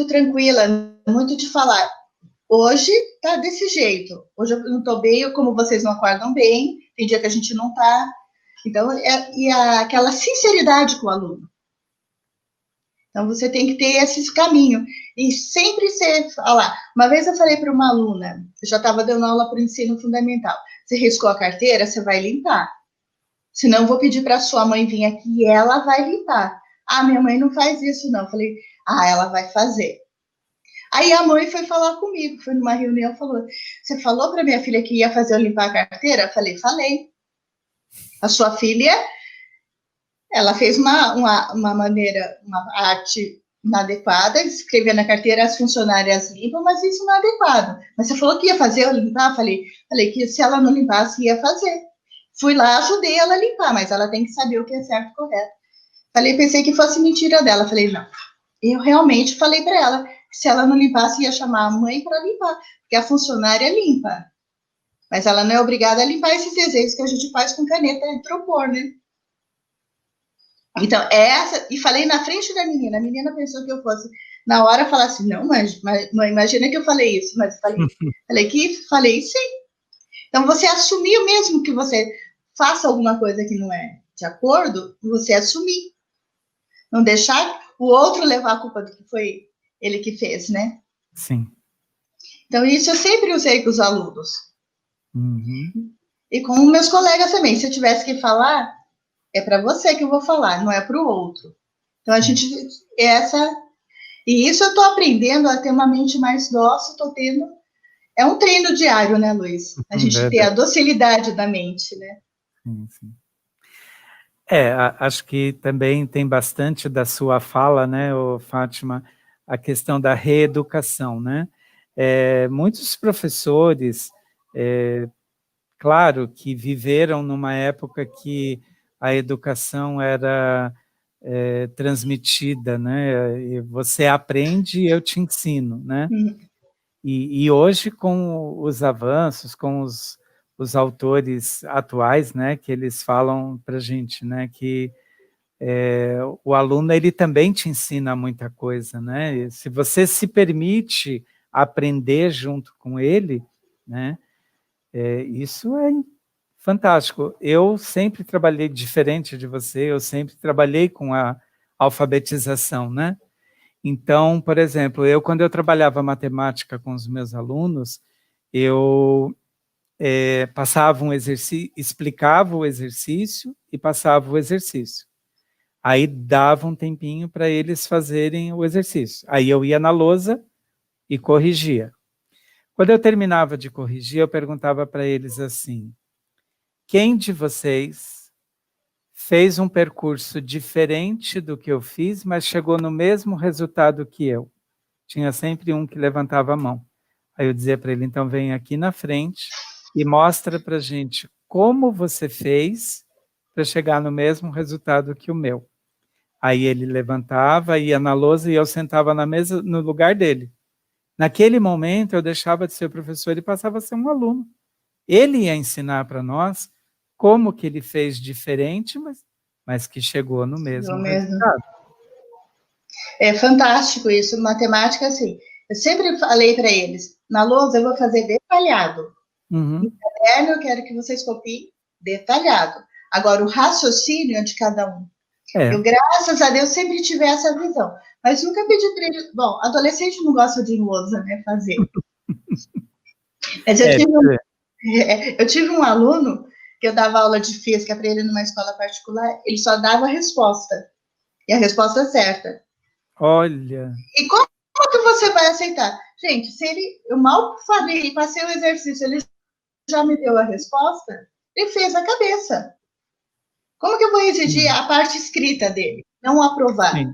tranquila, muito de falar. Hoje tá desse jeito. Hoje eu não tô bem, como vocês não acordam bem, tem dia que a gente não tá. Então, aquela sinceridade com o aluno. Então, você tem que ter esse caminho. E sempre ser... Olha lá, uma vez eu falei para uma aluna, eu já estava dando aula para o ensino fundamental, você riscou a carteira, você vai limpar. Senão, eu vou pedir para sua mãe vir aqui e ela vai limpar. Ah, minha mãe não faz isso, não. Eu falei, ela vai fazer. Aí a mãe foi falar comigo, foi numa reunião, falou, você falou para minha filha que ia fazer eu limpar a carteira? Eu falei. A sua filha, ela fez uma maneira, uma arte inadequada, escrever na carteira, as funcionárias limpam, mas isso não é adequado. Mas você falou que ia fazer eu limpar? Falei que se ela não limpasse, ia fazer. Fui lá, ajudei ela a limpar, mas ela tem que saber o que é certo e correto. Pensei que fosse mentira dela. Falei, não. Eu realmente falei para ela que se ela não limpasse, ia chamar a mãe para limpar, porque a funcionária limpa. Mas ela não é obrigada a limpar esses desenhos que a gente faz com caneta de propor, né? Então, e falei na frente da menina. A menina pensou que eu fosse, na hora, falar assim, não, mas imagina que eu falei isso. Mas falei sim. Então, você assumir mesmo que você faça alguma coisa que não é de acordo, você assumir. Não deixar o outro levar a culpa do que foi ele que fez, né? Sim. Então, isso eu sempre usei com os alunos. Uhum. E com meus colegas também. Se eu tivesse que falar, é para você que eu vou falar, não é para o outro. Então, a gente... E isso eu estou aprendendo a ter uma mente mais dócil, estou tendo... É um treino diário, né, Luiz? A gente ter a docilidade da mente, né? Sim. Acho que também tem bastante da sua fala, né, Fátima, a questão da reeducação, né? Muitos professores, claro, que viveram numa época que a educação era transmitida, né? E você aprende e eu te ensino, né? E hoje, com os avanços, com os autores atuais, né, que eles falam para a gente, né, que o aluno ele também te ensina muita coisa, né? E se você se permite aprender junto com ele, né, isso é fantástico. Eu sempre trabalhei diferente de você, eu sempre trabalhei com a alfabetização, né? Então, por exemplo, quando eu trabalhava matemática com os meus alunos, eu passava um exercício, explicava o exercício e passava o exercício. Aí dava um tempinho para eles fazerem o exercício. Aí eu ia na lousa e corrigia. Quando eu terminava de corrigir, eu perguntava para eles assim, quem de vocês fez um percurso diferente do que eu fiz, mas chegou no mesmo resultado que eu? Tinha sempre um que levantava a mão. Aí eu dizia para ele, então vem aqui na frente e mostra para a gente como você fez para chegar no mesmo resultado que o meu. Aí ele levantava, ia na lousa e eu sentava na mesa no lugar dele. Naquele momento eu deixava de ser professor e passava a ser um aluno. Ele ia ensinar para nós como que ele fez diferente, mas que chegou no mesmo resultado. É fantástico isso, matemática, assim. Eu sempre falei para eles, na lousa eu vou fazer detalhado. No caderno eu quero que vocês copiem detalhado. Agora, o raciocínio é de cada um. Eu, graças a Deus, sempre tive essa visão. Mas nunca pedi para eles... Bom, adolescente não gosta de lousa, né, fazer. Mas eu tive um aluno que eu dava aula de física para ele numa escola particular, ele só dava a resposta. E a resposta certa. Olha. E como que você vai aceitar? Gente, eu mal falei, passei o exercício, ele já me deu a resposta, ele fez a cabeça. Como que eu vou exigir a parte escrita dele? não aprovar. Sim.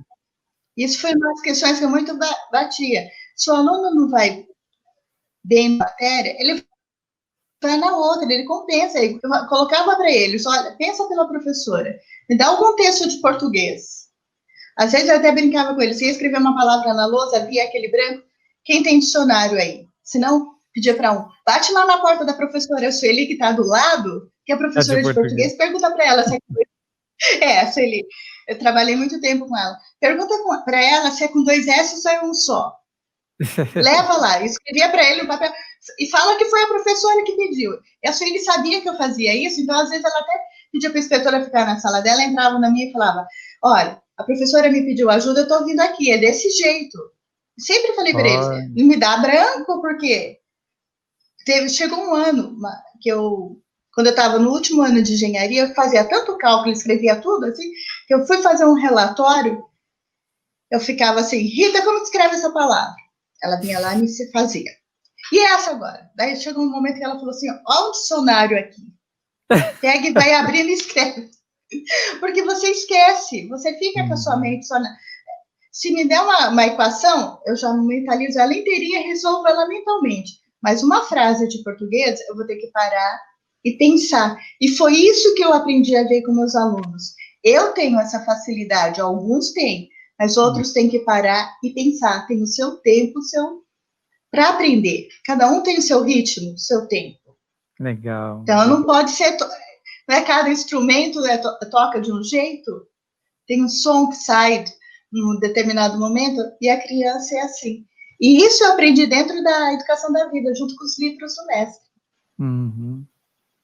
Isso foi uma das questões que eu muito batia. Se o aluno não vai bem na matéria, ele vai na outra, ele compensa. Eu colocava para eles, olha, pensa pela professora, me dá algum texto de português. Às vezes eu até brincava com eles, se escrever uma palavra na lousa, via aquele branco, quem tem dicionário aí? Se não, pedia para um, bate lá na porta da professora Sueli, que está do lado, que é a professora de português, pergunta para ela se é Sueli, eu trabalhei muito tempo com ela, pergunta para ela se é com 2 S ou é um só. Leva lá, escrevia para ele no papel, e fala que foi a professora que pediu. E a Sueli sabia que eu fazia isso, então às vezes ela até pedia para a inspetora ficar na sala dela, entrava na minha e falava, olha, a professora me pediu ajuda, eu estou vindo aqui, é desse jeito. Sempre falei para eles, não me dá branco, porque chegou um ano que quando eu estava no último ano de engenharia, eu fazia tanto cálculo, escrevia tudo, assim, que eu fui fazer um relatório, eu ficava assim, Rita, como escreve essa palavra? Ela vinha lá e me fazia. E essa agora? Daí chegou um momento que ela falou assim, ó o dicionário aqui. Pega e vai abrindo e escreve. Porque você esquece, você fica com a sua mente só Se me der uma equação, eu já mentalizo ela inteirinha e resolvo ela mentalmente. Mas uma frase de português, eu vou ter que parar e pensar. E foi isso que eu aprendi a ver com meus alunos. Eu tenho essa facilidade, alguns têm, mas outros têm que parar e pensar. Tem o seu tempo, para aprender. Cada um tem o seu ritmo, o seu tempo. Legal. Então, não pode ser... Não é cada instrumento toca de um jeito, tem um som que sai num determinado momento, e a criança é assim. E isso eu aprendi dentro da educação da vida, junto com os livros do mestre. Uhum.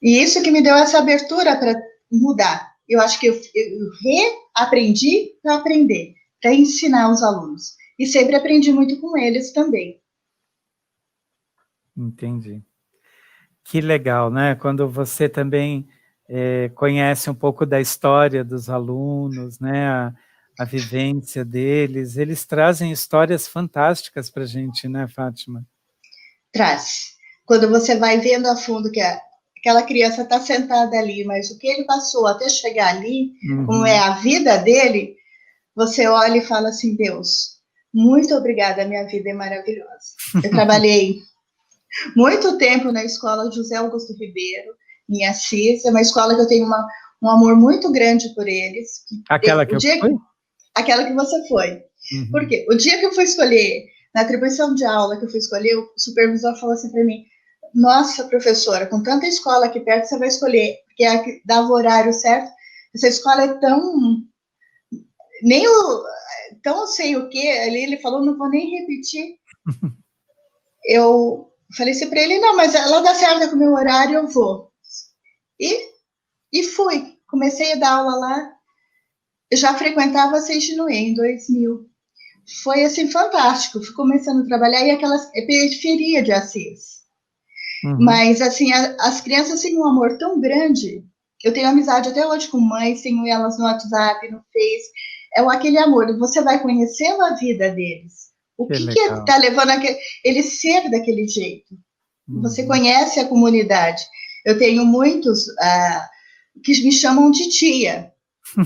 E isso que me deu essa abertura para mudar. Eu acho que eu reaprendi para aprender, para ensinar os alunos. E sempre aprendi muito com eles também. Entendi. Que legal, né? Quando você também conhece um pouco da história dos alunos, né? A vivência deles, eles trazem histórias fantásticas para a gente, né, Fátima? Traz. Quando você vai vendo a fundo que aquela criança está sentada ali, mas o que ele passou até chegar ali, como é a vida dele, você olha e fala assim, Deus, muito obrigada, minha vida é maravilhosa. Eu trabalhei muito tempo na escola José Augusto Ribeiro, em Assis, é uma escola que eu tenho um amor muito grande por eles. Aquela que eu fui? Aquela que você foi. Uhum. Por quê? O dia que eu fui escolher, na atribuição de aula que eu fui escolher, o supervisor falou assim para mim, nossa, professora, com tanta escola aqui perto, você vai escolher, porque é a que dava o horário certo, essa escola é tão... tão sei o que, ali ele falou, não vou nem repetir. Eu falei assim para ele, não, mas ela dá certo com o meu horário, eu vou. E fui. Comecei a dar aula lá. Eu já frequentava a Seixinoe em 2000. Foi, assim, fantástico. Fui começando a trabalhar e aquela periferia de Assis. Mas, assim, as crianças têm um amor tão grande. Eu tenho amizade até hoje com mães, tenho elas no WhatsApp, no Face. É aquele amor. Você vai conhecendo a vida deles. O que está levando eles ser daquele jeito? Você conhece a comunidade. Eu tenho muitos que me chamam de tia.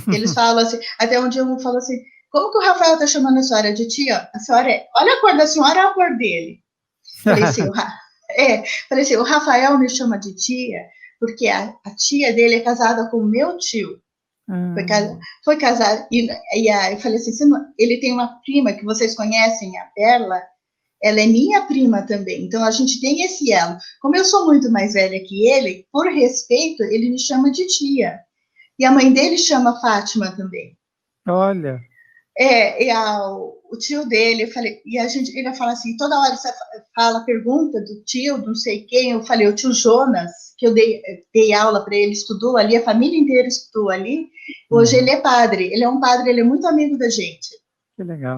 Eles falam assim, até um dia um falou assim, como que o Rafael está chamando a senhora de tia? A senhora olha a cor da senhora, olha a cor dele. Falei assim, o Rafael me chama de tia, porque a tia dele é casada com o meu tio. Foi casada, eu falei assim, ele tem uma prima que vocês conhecem, a Perla, ela é minha prima também, então a gente tem esse elo. Como eu sou muito mais velha que ele, por respeito, ele me chama de tia. E a mãe dele chama Fátima também. Olha. O tio dele, eu falei, ele fala assim, toda hora você pergunta do tio, não sei quem, eu falei, o tio Jonas, que eu dei aula para ele, estudou ali, a família inteira estudou ali, hoje ele é padre, ele é um padre, ele é muito amigo da gente. Que legal.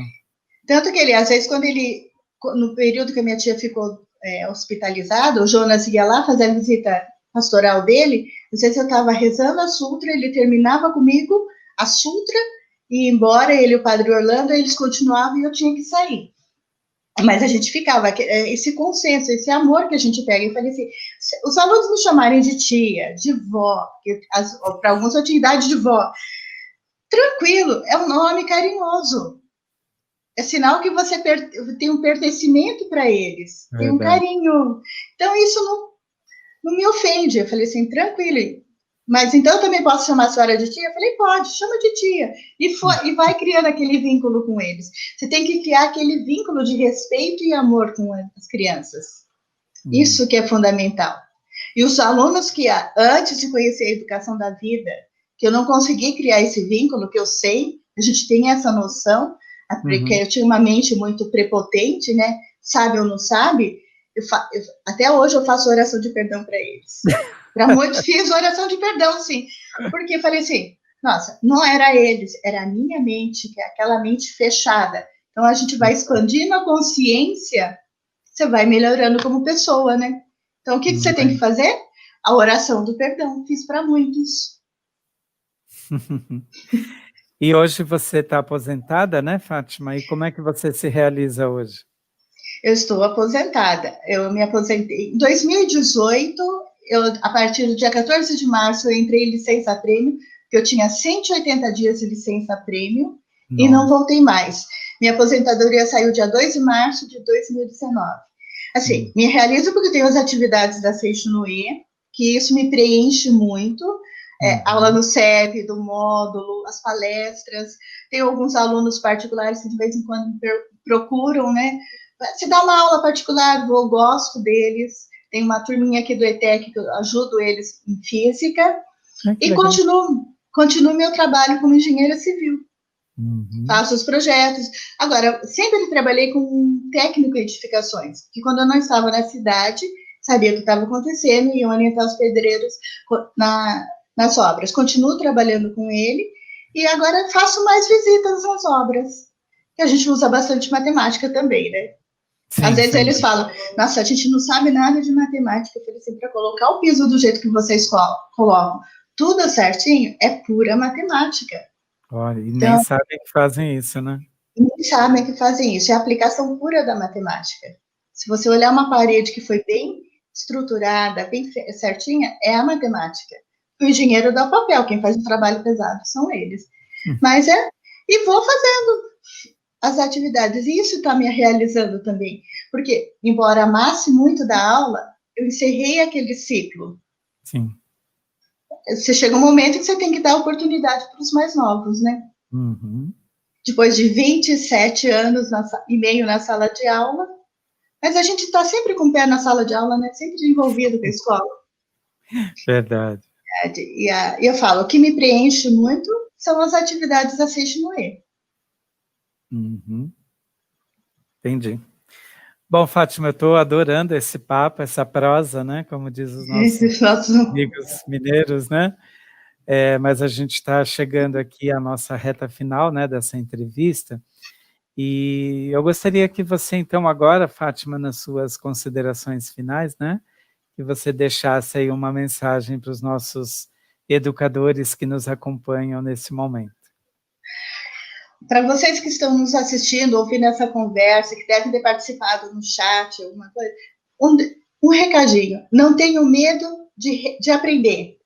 Tanto que ele, às vezes, no período que a minha tia ficou hospitalizada, o Jonas ia lá fazer a visita pastoral dele, às vezes eu estava rezando a Sutra, ele terminava comigo a Sutra, e embora ele e o padre Orlando, eles continuavam e eu tinha que sair. Mas a gente ficava, esse consenso, esse amor que a gente pega. Eu falei assim, os alunos me chamarem de tia, de vó, para alguns eu tinha idade de vó, Tranquilo, é um nome carinhoso. É sinal que você tem um pertencimento para eles, tem um carinho. Então, isso não me ofende. Eu falei assim, tranquilo. Mas então eu também posso chamar a senhora de tia? Eu falei, pode, chama de tia. E vai criando aquele vínculo com eles. Você tem que criar aquele vínculo de respeito e amor com as crianças. Isso que é fundamental. E os alunos que, antes de conhecer a educação da vida, que eu não consegui criar esse vínculo, que eu sei, a gente tem essa noção, porque eu tinha uma mente muito prepotente, né? Sabe ou não sabe? Até hoje eu faço oração de perdão para eles. Para muitos fiz oração de perdão, sim. Porque eu falei assim, nossa, não era eles, era a minha mente, que é aquela mente fechada. Então a gente vai expandindo a consciência, você vai melhorando como pessoa, né? Então o que você tem que fazer? A oração do perdão, fiz para muitos. E hoje você está aposentada, né, Fátima? E como é que você se realiza hoje? Eu estou aposentada. Eu me aposentei em 2018. A partir do dia 14 de março, eu entrei em licença-prêmio, porque eu tinha 180 dias de licença-prêmio e não voltei mais. Minha aposentadoria saiu dia 2 de março de 2019. Assim, me realizo porque eu tenho as atividades da Seishunue, que isso me preenche muito. Aula no CEP, do módulo, as palestras. Tenho alguns alunos particulares que de vez em quando me procuram, né? Se dá uma aula particular, eu gosto deles. Tem uma turminha aqui do ETEC que eu ajudo eles em física. E continuo meu trabalho como engenheira civil. Faço os projetos. Agora, sempre trabalhei com técnico em edificações, que quando eu não estava na cidade, sabia o que estava acontecendo e ia orientar os pedreiros nas obras. Continuo trabalhando com ele e agora faço mais visitas nas obras. Que a gente usa bastante matemática também, né? Sim, às vezes eles falam, nossa, a gente não sabe nada de matemática. Eu falei assim, para colocar o piso do jeito que vocês colocam, tudo certinho, é pura matemática. Olha, e então, nem sabem que fazem isso, né? Nem sabem que fazem isso, é a aplicação pura da matemática. Se você olhar uma parede que foi bem estruturada, bem certinha, é a matemática. O engenheiro dá o papel, quem faz o trabalho pesado são eles. Mas e vou fazendo as atividades, e isso está me realizando também, porque, embora amasse muito da aula, eu encerrei aquele ciclo. Sim. Você chega um momento que você tem que dar oportunidade para os mais novos, né? Depois de 27 anos e meio na sala de aula, mas a gente está sempre com o pé na sala de aula, né? Sempre envolvido com a escola. Verdade. E eu falo, o que me preenche muito são as atividades da Seishunue. Entendi. Bom, Fátima, eu estou adorando esse papo, essa prosa, né? Como diz os nossos amigos mineiros, né? Mas a gente está chegando aqui à nossa reta final, né, dessa entrevista, e eu gostaria que você, então, agora, Fátima, nas suas considerações finais, né, que você deixasse aí uma mensagem para os nossos educadores que nos acompanham nesse momento. Para vocês que estão nos assistindo, ouvindo essa conversa, que devem ter participado no chat, alguma coisa, um recadinho, não tenham medo de aprender.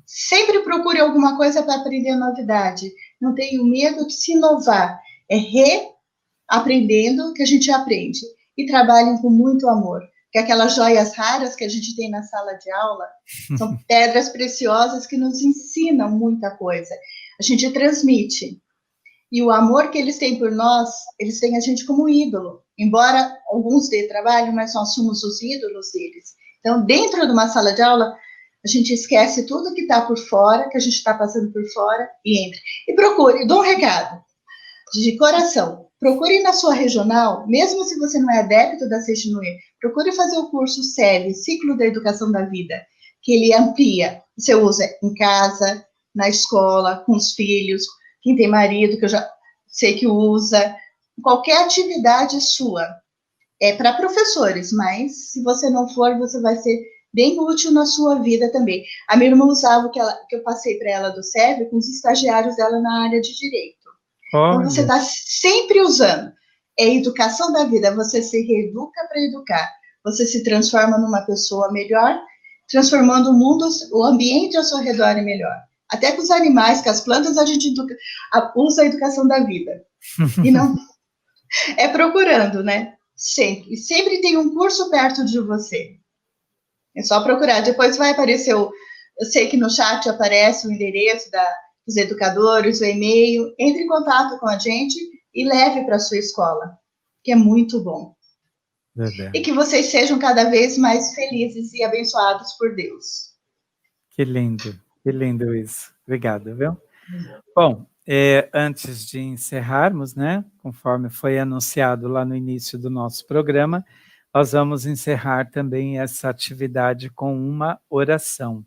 Sempre procure alguma coisa para aprender novidade. Não tenham medo de se inovar. É reaprendendo que a gente aprende. E trabalhem com muito amor. Porque aquelas joias raras que a gente tem na sala de aula são pedras preciosas que nos ensinam muita coisa. A gente transmite. E o amor que eles têm por nós, eles têm a gente como ídolo. Embora alguns dê trabalho, mas nós somos os ídolos deles. Então, dentro de uma sala de aula, a gente esquece tudo que está por fora, que a gente está passando por fora, e entra. E procure, dou um recado, de coração, procure na sua regional, mesmo se você não é adepto da Seishunue, procure fazer o curso CEV, Ciclo da Educação da Vida, que ele amplia. Você usa em casa, na escola, com os filhos, quem tem marido, que eu já sei que usa, qualquer atividade sua. É para professores, mas se você não for, você vai ser bem útil na sua vida também. A minha irmã usava o que eu passei para ela do CEV com os estagiários dela na área de direito. Olha. Então, você está sempre usando. É educação da vida, você se reeduca para educar. Você se transforma numa pessoa melhor, transformando o mundo, o ambiente ao seu redor é melhor. Até com os animais, com as plantas, a gente usa a educação da vida. E não é procurando, né? Sempre. E sempre tem um curso perto de você. É só procurar. Depois vai aparecer eu sei que no chat aparece o endereço dos educadores, o e-mail. Entre em contato com a gente e leve para a sua escola, que é muito bom. Verdade. E que vocês sejam cada vez mais felizes e abençoados por Deus. Que lindo isso. Obrigado, viu? Bom, antes de encerrarmos, né, conforme foi anunciado lá no início do nosso programa, nós vamos encerrar também essa atividade com uma oração.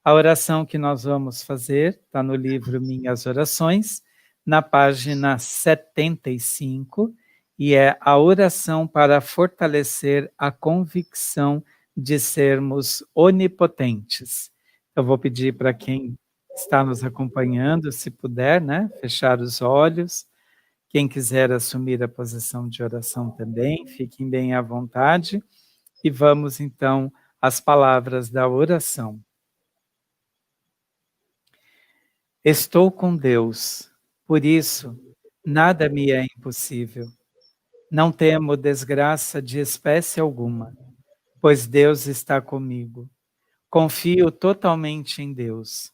A oração que nós vamos fazer está no livro Minhas Orações, na página 75, e é a oração para fortalecer a convicção de sermos onipotentes. Eu vou pedir para quem está nos acompanhando, se puder, né, fechar os olhos. Quem quiser assumir a posição de oração também, fiquem bem à vontade. E vamos, então, às palavras da oração. Estou com Deus, por isso, nada me é impossível. Não temo desgraça de espécie alguma, pois Deus está comigo. Confio totalmente em Deus.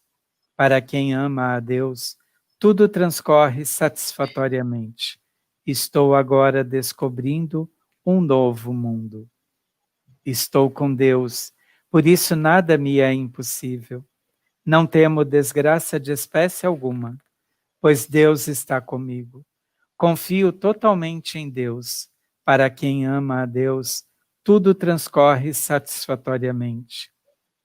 Para quem ama a Deus, tudo transcorre satisfatoriamente. Estou agora descobrindo um novo mundo. Estou com Deus, por isso nada me é impossível. Não temo desgraça de espécie alguma, pois Deus está comigo. Confio totalmente em Deus. Para quem ama a Deus, tudo transcorre satisfatoriamente.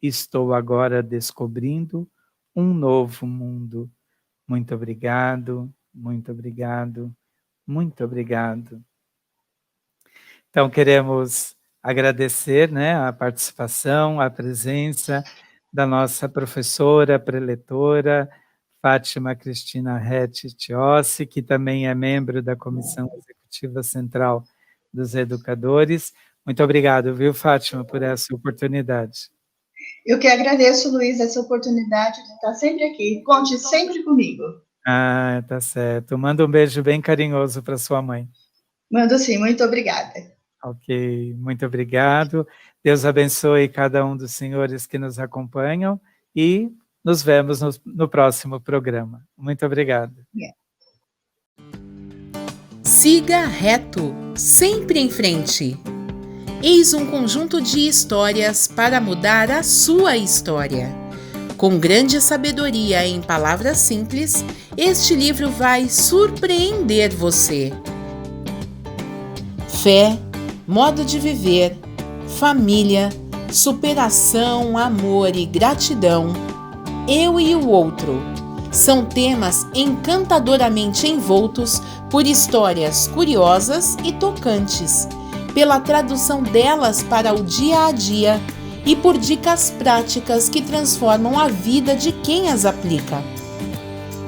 Estou agora descobrindo um novo mundo. Muito obrigado, muito obrigado, muito obrigado. Então, queremos agradecer, né, a participação, a presença da nossa professora, preletora, Fátima Cristina Reti Tiossi, que também é membro da Comissão Executiva Central dos Educadores. Muito obrigado, viu, Fátima, por essa oportunidade. Eu que agradeço, Luiz, essa oportunidade de estar sempre aqui. Conte sempre comigo. Ah, tá certo. Manda um beijo bem carinhoso para sua mãe. Mando sim, muito obrigada. Ok, muito obrigado. Deus abençoe cada um dos senhores que nos acompanham e nos vemos no próximo programa. Muito obrigado. Siga reto, sempre em frente. Eis um conjunto de histórias para mudar a sua história. Com grande sabedoria em palavras simples, este livro vai surpreender você. Fé, modo de viver, família, superação, amor e gratidão, eu e o outro, são temas encantadoramente envoltos por histórias curiosas e tocantes, pela tradução delas para o dia a dia e por dicas práticas que transformam a vida de quem as aplica.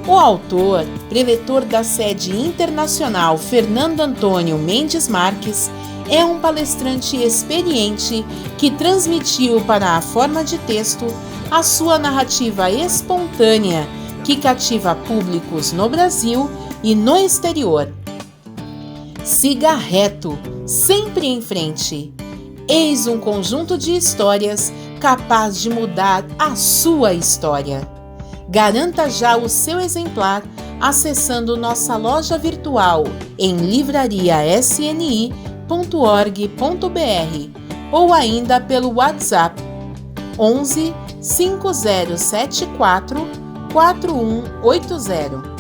O autor, preletor da sede internacional Fernando Antônio Mendes Marques, é um palestrante experiente que transmitiu para a forma de texto a sua narrativa espontânea que cativa públicos no Brasil e no exterior. Siga reto, sempre em frente. Eis um conjunto de histórias capaz de mudar a sua história. Garanta já o seu exemplar acessando nossa loja virtual em livrariasni.org.br ou ainda pelo WhatsApp 11 5074 4180.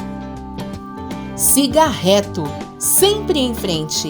Siga reto, sempre em frente.